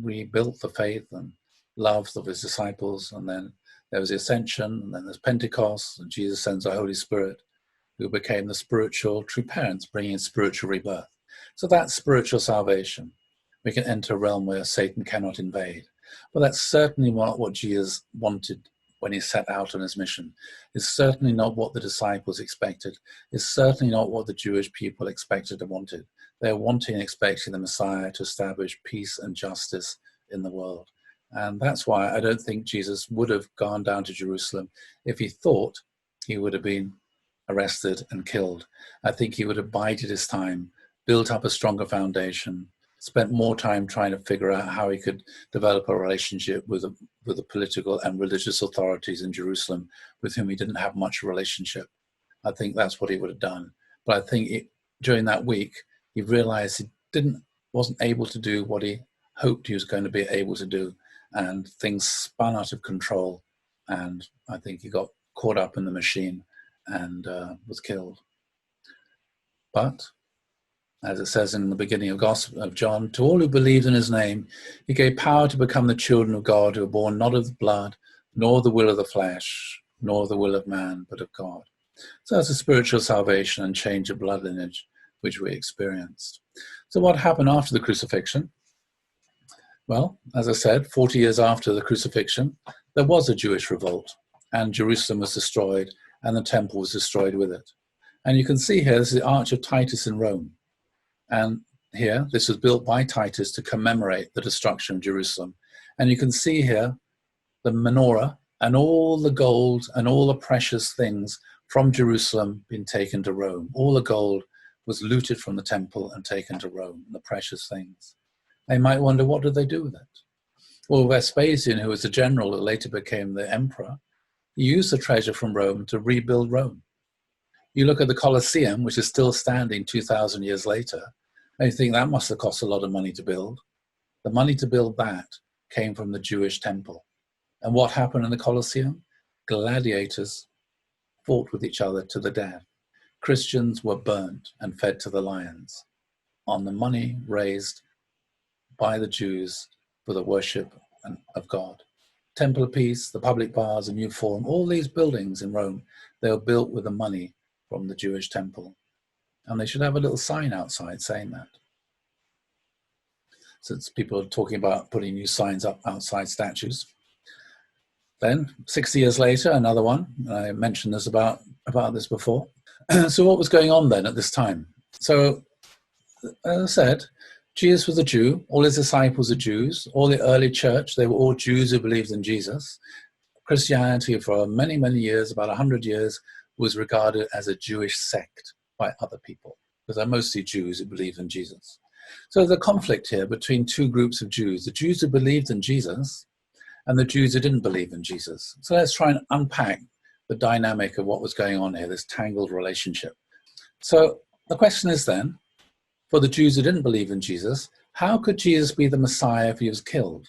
rebuilt the faith, and loves of his disciples, and then there was the ascension, and then there's Pentecost, and Jesus sends the Holy Spirit, who became the spiritual true parents, bringing spiritual rebirth. So that's spiritual salvation. We can enter a realm where Satan cannot invade. But that's certainly not what Jesus wanted when he set out on his mission. It's certainly not what the disciples expected. It's certainly not what the Jewish people expected and wanted. They're wanting and expecting the Messiah to establish peace and justice in the world. And that's why I don't think Jesus would have gone down to Jerusalem if he thought he would have been arrested and killed. I think he would have bided his time, built up a stronger foundation, spent more time trying to figure out how he could develop a relationship with the political and religious authorities in Jerusalem, with whom he didn't have much relationship. I think that's what he would have done. But I think during that week, he realized he wasn't able to do what he hoped he was going to be able to do, and things spun out of control, and I think he got caught up in the machine and was killed. But as it says in the beginning of Gospel of John, to all who believed in his name, he gave power to become the children of God, who are born not of the blood, nor the will of the flesh, nor the will of man, but of God. So that's a spiritual salvation and change of blood lineage which we experienced. So what happened after the crucifixion? Well, as I said, 40 years after the crucifixion, there was a Jewish revolt, and Jerusalem was destroyed, and the temple was destroyed with it. And you can see here, this is the Arch of Titus in Rome. And here, this was built by Titus to commemorate the destruction of Jerusalem. And you can see here the menorah and all the gold and all the precious things from Jerusalem being taken to Rome. All the gold was looted from the temple and taken to Rome, the precious things. They might wonder, what did they do with it? Well, Vespasian, who was the general that later became the emperor, he used the treasure from Rome to rebuild Rome. You look at the Colosseum, which is still standing 2,000 years later, and you think that must have cost a lot of money to build. The money to build that came from the Jewish temple. And what happened in the Colosseum? Gladiators fought with each other to the death. Christians were burnt and fed to the lions on the money raised by the Jews for the worship of God. Temple of Peace, the public baths, the New Forum, all these buildings in Rome, they were built with the money from the Jewish temple. And they should have a little sign outside saying that. Since people are talking about putting new signs up outside statues. Then, 60 years later, another one. I mentioned this about this before. So what was going on then at this time? So, as I said, Jesus was a Jew. All his disciples are Jews. All the early church, they were all Jews who believed in Jesus. Christianity for many, many years, about 100 years, was regarded as a Jewish sect by other people, because they're mostly Jews who believe in Jesus. So the conflict here between two groups of Jews, the Jews who believed in Jesus and the Jews who didn't believe in Jesus. So let's try and unpack the dynamic of what was going on here, this tangled relationship. So the question is then, for the Jews who didn't believe in Jesus, how could Jesus be the Messiah if he was killed?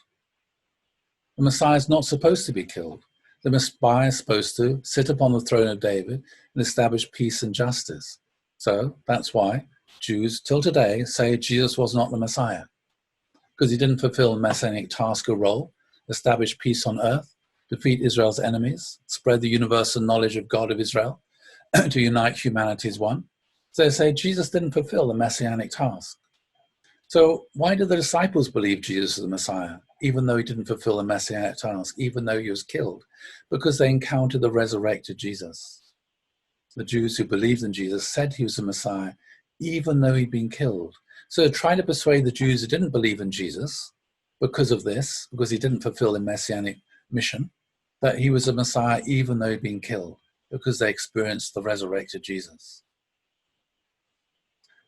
The Messiah is not supposed to be killed. The Messiah is supposed to sit upon the throne of David and establish peace and justice. So that's why Jews till today say Jesus was not the Messiah, because he didn't fulfill the messianic task or role, establish peace on earth, defeat Israel's enemies, spread the universal knowledge of God of Israel, to unite humanity as one. So they say Jesus didn't fulfill the messianic task. So why did the disciples believe Jesus was the Messiah, even though he didn't fulfill the messianic task, even though he was killed? Because they encountered the resurrected Jesus. The Jews who believed in Jesus said he was the Messiah, even though he'd been killed. So trying to persuade the Jews who didn't believe in Jesus, because of this, because he didn't fulfill the messianic mission, that he was a Messiah even though he'd been killed, because they experienced the resurrected Jesus.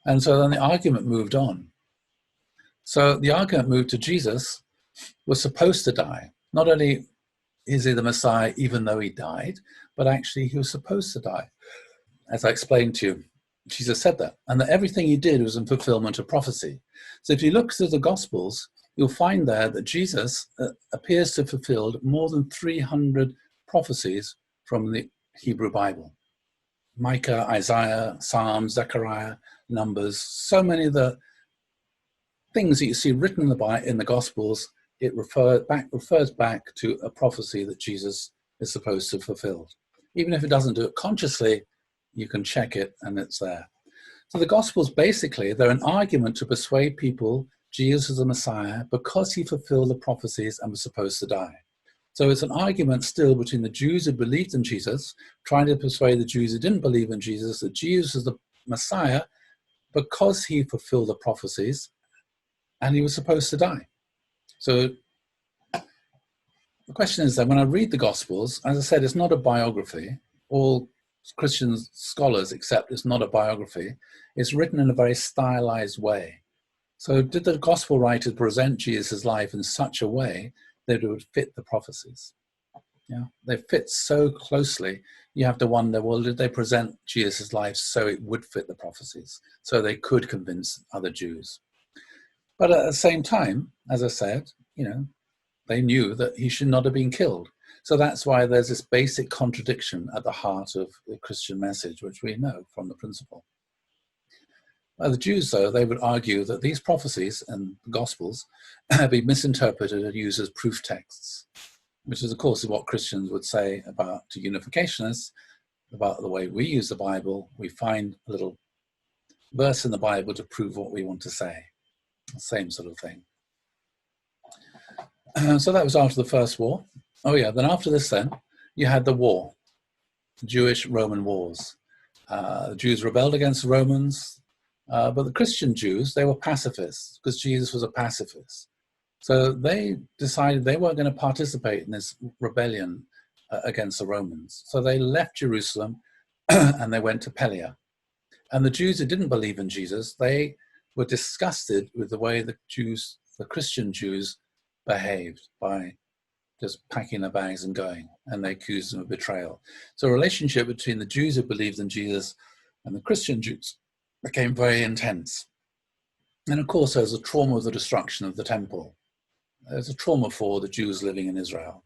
And so then the argument moved on. So the argument moved to Jesus was supposed to die. Not only is he the Messiah even though he died, but actually he was supposed to die. As I explained to you, Jesus said that, and that everything he did was in fulfillment of prophecy. So if you look through the Gospels, you'll find there that Jesus appears to have fulfilled more than 300 prophecies from the Hebrew Bible. Micah, Isaiah, Psalms, Zechariah, Numbers, so many of the things that you see written in the Gospels, it refers back to a prophecy that Jesus is supposed to fulfill. Even if it doesn't do it consciously, you can check it and it's there. So the Gospels, basically, they're an argument to persuade people Jesus is the Messiah because he fulfilled the prophecies and was supposed to die. So it's an argument still between the Jews who believed in Jesus, trying to persuade the Jews who didn't believe in Jesus that Jesus is the Messiah because he fulfilled the prophecies and he was supposed to die. So the question is that when I read the Gospels, as I said, it's not a biography. All Christian scholars accept it's not a biography. It's written in a very stylized way. So did the Gospel writers present Jesus' life in such a way that it would fit the prophecies? Yeah, they fit so closely, you have to wonder, well, did they present Jesus' life so it would fit the prophecies, so they could convince other Jews? But at the same time, as I said, they knew that he should not have been killed. So that's why there's this basic contradiction at the heart of the Christian message, which we know from the principle. The Jews, though, they would argue that these prophecies and the Gospels have been misinterpreted and used as proof texts, which is, of course, what Christians would say about to unificationists, about the way we use the Bible. We find a little verse in the Bible to prove what we want to say. Same sort of thing. So that was after the First War. Oh yeah, then after this you had the war, Jewish-Roman wars. The Jews rebelled against the Romans, but the Christian Jews, they were pacifists because Jesus was a pacifist. So they decided they weren't going to participate in this rebellion against the Romans. So they left Jerusalem and they went to Pelia. And the Jews who didn't believe in Jesus, they were disgusted with the way the Christian Jews behaved by just packing their bags and going, and they accused them of betrayal. So a relationship between the Jews who believed in Jesus and the Christian Jews became very intense. And of course, there's a trauma of the destruction of the temple. There's a trauma for the Jews living in Israel.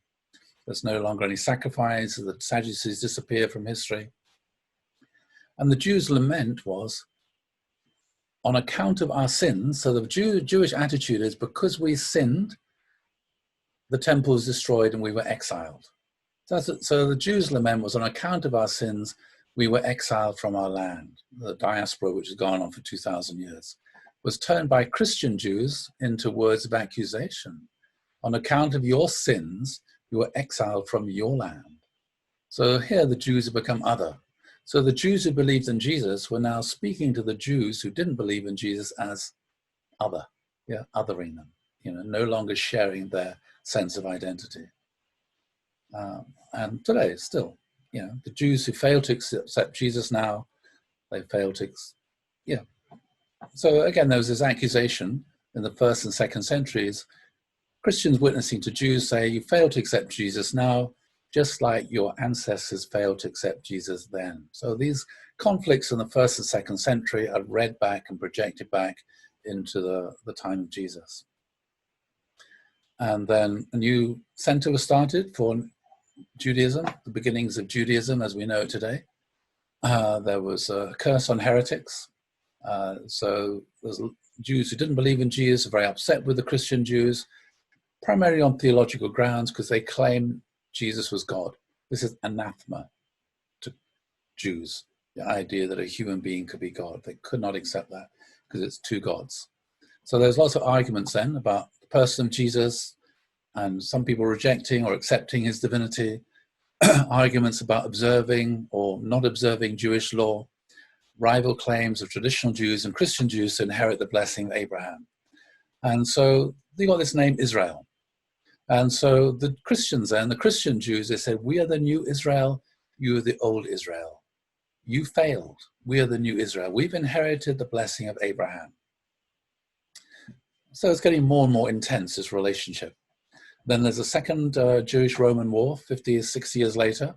There's no longer any sacrifice, the Sadducees disappear from history. And the Jews' lament was, on account of our sins, so the Jewish attitude is, because we sinned, the temple was destroyed and we were exiled. So the Jews' lament was, on account of our sins, we were exiled from our land. The diaspora, which has gone on for 2,000 years, was turned by Christian Jews into words of accusation. On account of your sins, you were exiled from your land. So here the Jews have become other. So the Jews who believed in Jesus were now speaking to the Jews who didn't believe in Jesus as other, othering them, no longer sharing their sense of identity. And today, still, the Jews who fail to accept Jesus now, they fail to, So again, there was this accusation in the 1st and 2nd centuries, Christians witnessing to Jews say, you fail to accept Jesus now, just like your ancestors failed to accept Jesus then. So these conflicts in the 1st and 2nd century are read back and projected back into the time of Jesus. And then a new center was started for Judaism, the beginnings of Judaism as we know it today. There was a curse on heretics. So there's Jews who didn't believe in Jesus, are very upset with the Christian Jews, primarily on theological grounds because they claim Jesus was God. This is anathema to Jews, the idea that a human being could be God. They could not accept that because it's two gods. So there's lots of arguments then about the person of Jesus, and some people rejecting or accepting his divinity, arguments about observing or not observing Jewish law, rival claims of traditional Jews and Christian Jews to inherit the blessing of Abraham. And so they got this name Israel. And so the Christians then, the Christian Jews, they said, we are the new Israel, you are the old Israel. You failed, we are the new Israel. We've inherited the blessing of Abraham. So it's getting more and more intense, this relationship. Then there's a second Jewish-Roman war, 60 years later.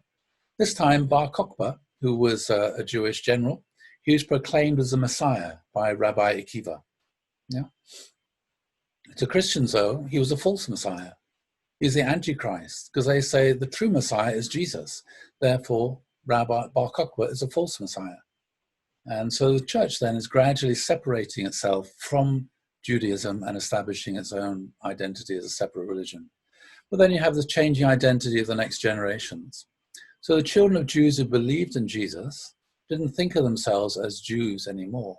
This time, Bar Kokhba, who was a Jewish general, he was proclaimed as the Messiah by Rabbi Akiva. Yeah. To Christians, though, he was a false Messiah. He's the Antichrist, because they say the true Messiah is Jesus. Therefore, Rabbi Bar Kokhba is a false Messiah. And so the church then is gradually separating itself from Judaism and establishing its own identity as a separate religion. But then you have this changing identity of the next generations. So the children of Jews who believed in Jesus didn't think of themselves as Jews anymore,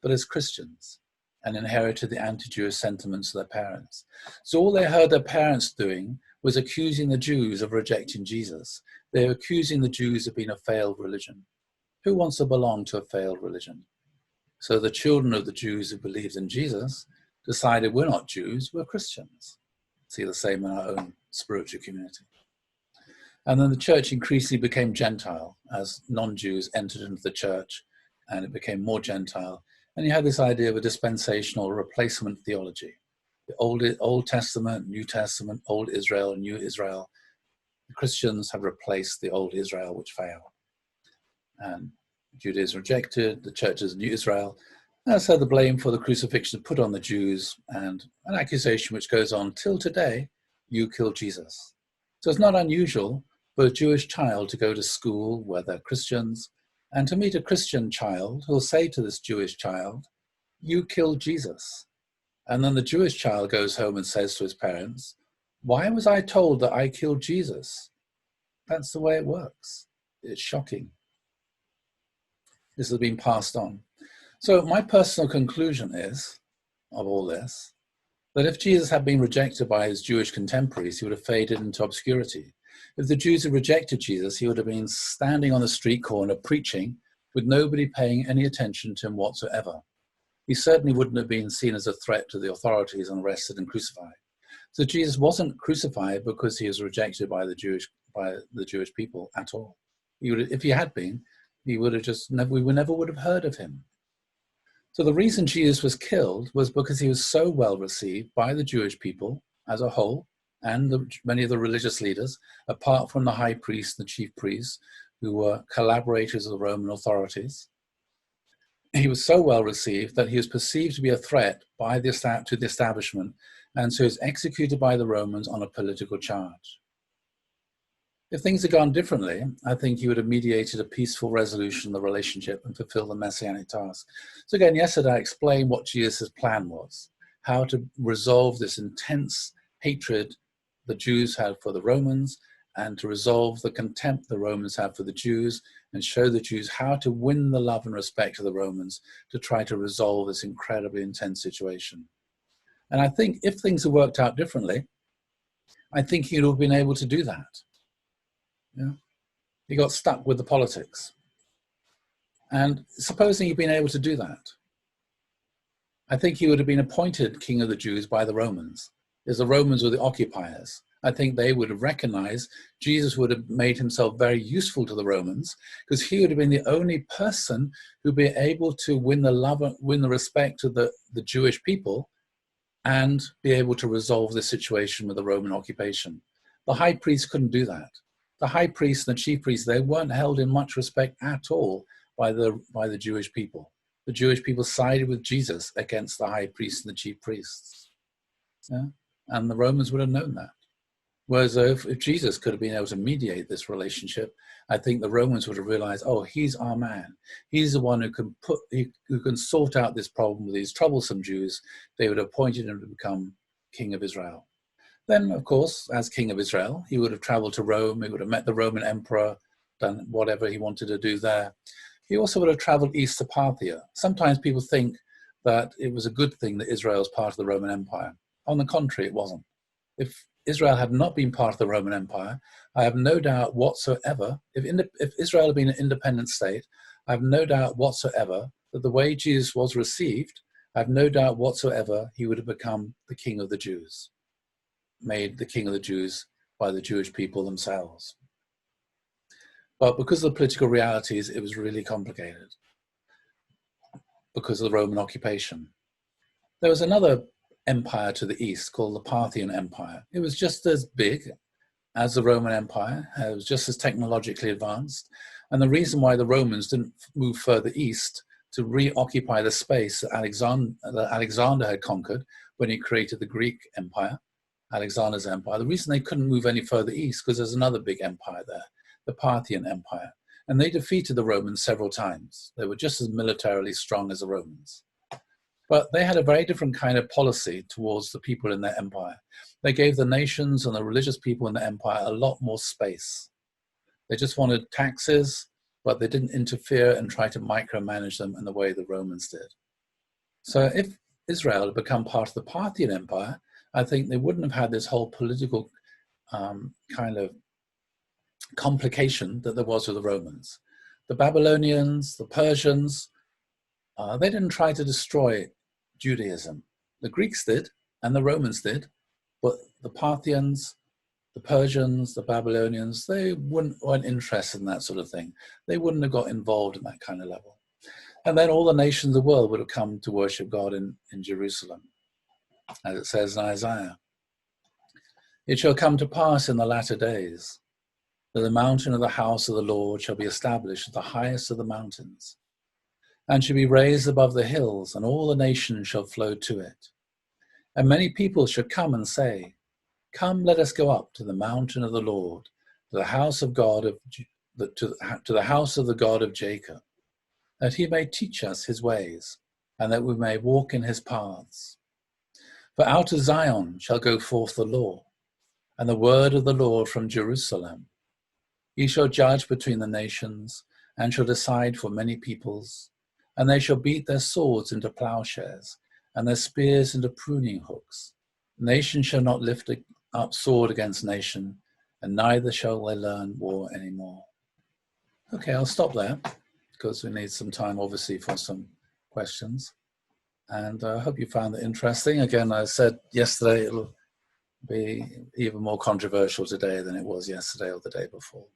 but as Christians, and inherited the anti-Jewish sentiments of their parents. So all they heard their parents doing was accusing the Jews of rejecting Jesus. They were accusing the Jews of being a failed religion. Who wants to belong to a failed religion? So the children of the Jews who believed in Jesus decided we're not Jews, we're Christians. See the same in our own spiritual community. And then the church increasingly became Gentile as non-Jews entered into the church, and it became more Gentile. And you had this idea of a dispensational replacement theology. The Old Testament, New Testament, Old Israel, New Israel. The Christians have replaced the Old Israel, which failed. And Judaism rejected, the churches of New Israel. And so the blame for the crucifixion is put on the Jews, and an accusation which goes on till today: you killed Jesus. So it's not unusual for a Jewish child to go to school where they're Christians and to meet a Christian child who'll say to this Jewish child, you killed Jesus. And then the Jewish child goes home and says to his parents, why was I told that I killed Jesus? That's the way it works. It's shocking. This has been passed on. So my personal conclusion is, of all this, that if Jesus had been rejected by his Jewish contemporaries, he would have faded into obscurity. If the Jews had rejected Jesus, he would have been standing on the street corner preaching with nobody paying any attention to him whatsoever. He certainly wouldn't have been seen as a threat to the authorities and arrested and crucified. So Jesus wasn't crucified because he was rejected by the Jewish people at all. If he had been, we never would have heard of him. So the reason Jesus was killed was because he was so well received by the Jewish people as a whole, and many of the religious leaders, apart from the high priest and the chief priests, who were collaborators of the Roman authorities. He was so well received that he was perceived to be a threat to the establishment, and so he was executed by the Romans on a political charge. If things had gone differently, I think he would have mediated a peaceful resolution of the relationship and fulfilled the messianic task. So again, yesterday I explained what Jesus' plan was, how to resolve this intense hatred the Jews had for the Romans, and to resolve the contempt the Romans had for the Jews, and show the Jews how to win the love and respect of the Romans to try to resolve this incredibly intense situation. And I think if things had worked out differently, I think he'd have been able to do that. Yeah. He got stuck with the politics. And supposing he'd been able to do that, I think he would have been appointed king of the Jews by the Romans, as the Romans were the occupiers. I think they would have recognized Jesus would have made himself very useful to the Romans, because he would have been the only person who'd be able to win the love, win the respect of the Jewish people, and be able to resolve the situation with the Roman occupation. The high priest couldn't do that. The high priest and the chief priests, they weren't held in much respect at all by the Jewish people. The Jewish people sided with Jesus against the high priests and the chief priests. Yeah? And the Romans would have known that. Whereas if Jesus could have been able to mediate this relationship, I think the Romans would have realized, oh, he's our man. He's the one who can sort out this problem with these troublesome Jews. They would have appointed him to become king of Israel. Then, of course, as king of Israel, he would have traveled to Rome. He would have met the Roman emperor, done whatever he wanted to do there. He also would have traveled east to Parthia. Sometimes people think that it was a good thing that Israel was part of the Roman Empire. On the contrary, it wasn't. If Israel had not been part of the Roman Empire, I have no doubt whatsoever, if Israel had been an independent state, I have no doubt whatsoever that the way Jesus was received, I have no doubt whatsoever he would have become the king of the Jews, made the king of the Jews by the Jewish people themselves. But because of the political realities, it was really complicated because of the Roman occupation. There was another empire to the east called the Parthian Empire. It was just as big as the Roman Empire. It was just as technologically advanced. And the reason why the Romans didn't move further east to reoccupy the space that Alexander had conquered when he created the Greek Empire, Alexander's empire, the reason they couldn't move any further east because there's another big empire there, the Parthian Empire. And they defeated the Romans several times. They were just as militarily strong as the Romans. But they had a very different kind of policy towards the people in their empire. They gave the nations and the religious people in the empire a lot more space. They just wanted taxes, but they didn't interfere and try to micromanage them in the way the Romans did. So if Israel had become part of the Parthian Empire, I think they wouldn't have had this whole political kind of complication that there was with the Romans. The Babylonians, the Persians, they didn't try to destroy Judaism. The Greeks did, and the Romans did, but the Parthians, the Persians, the Babylonians, they weren't interested in that sort of thing. They wouldn't have got involved in that kind of level. And then all the nations of the world would have come to worship God in Jerusalem, as it says in Isaiah. It shall come to pass in the latter days that the mountain of the house of the Lord shall be established at the highest of the mountains, and shall be raised above the hills, and all the nations shall flow to it. And many people shall come and say, Come, let us go up to the mountain of the Lord, to the house of God to the house of the God of Jacob, that he may teach us his ways, and that we may walk in his paths. For out of Zion shall go forth the law, and the word of the Lord from Jerusalem. He shall judge between the nations, and shall decide for many peoples, and they shall beat their swords into plowshares, and their spears into pruning hooks. Nation shall not lift up sword against nation, and neither shall they learn war anymore. Okay, I'll stop there, because we need some time, obviously, for some questions. And I hope you found it interesting. Again, I said yesterday it'll be even more controversial today than it was yesterday or the day before.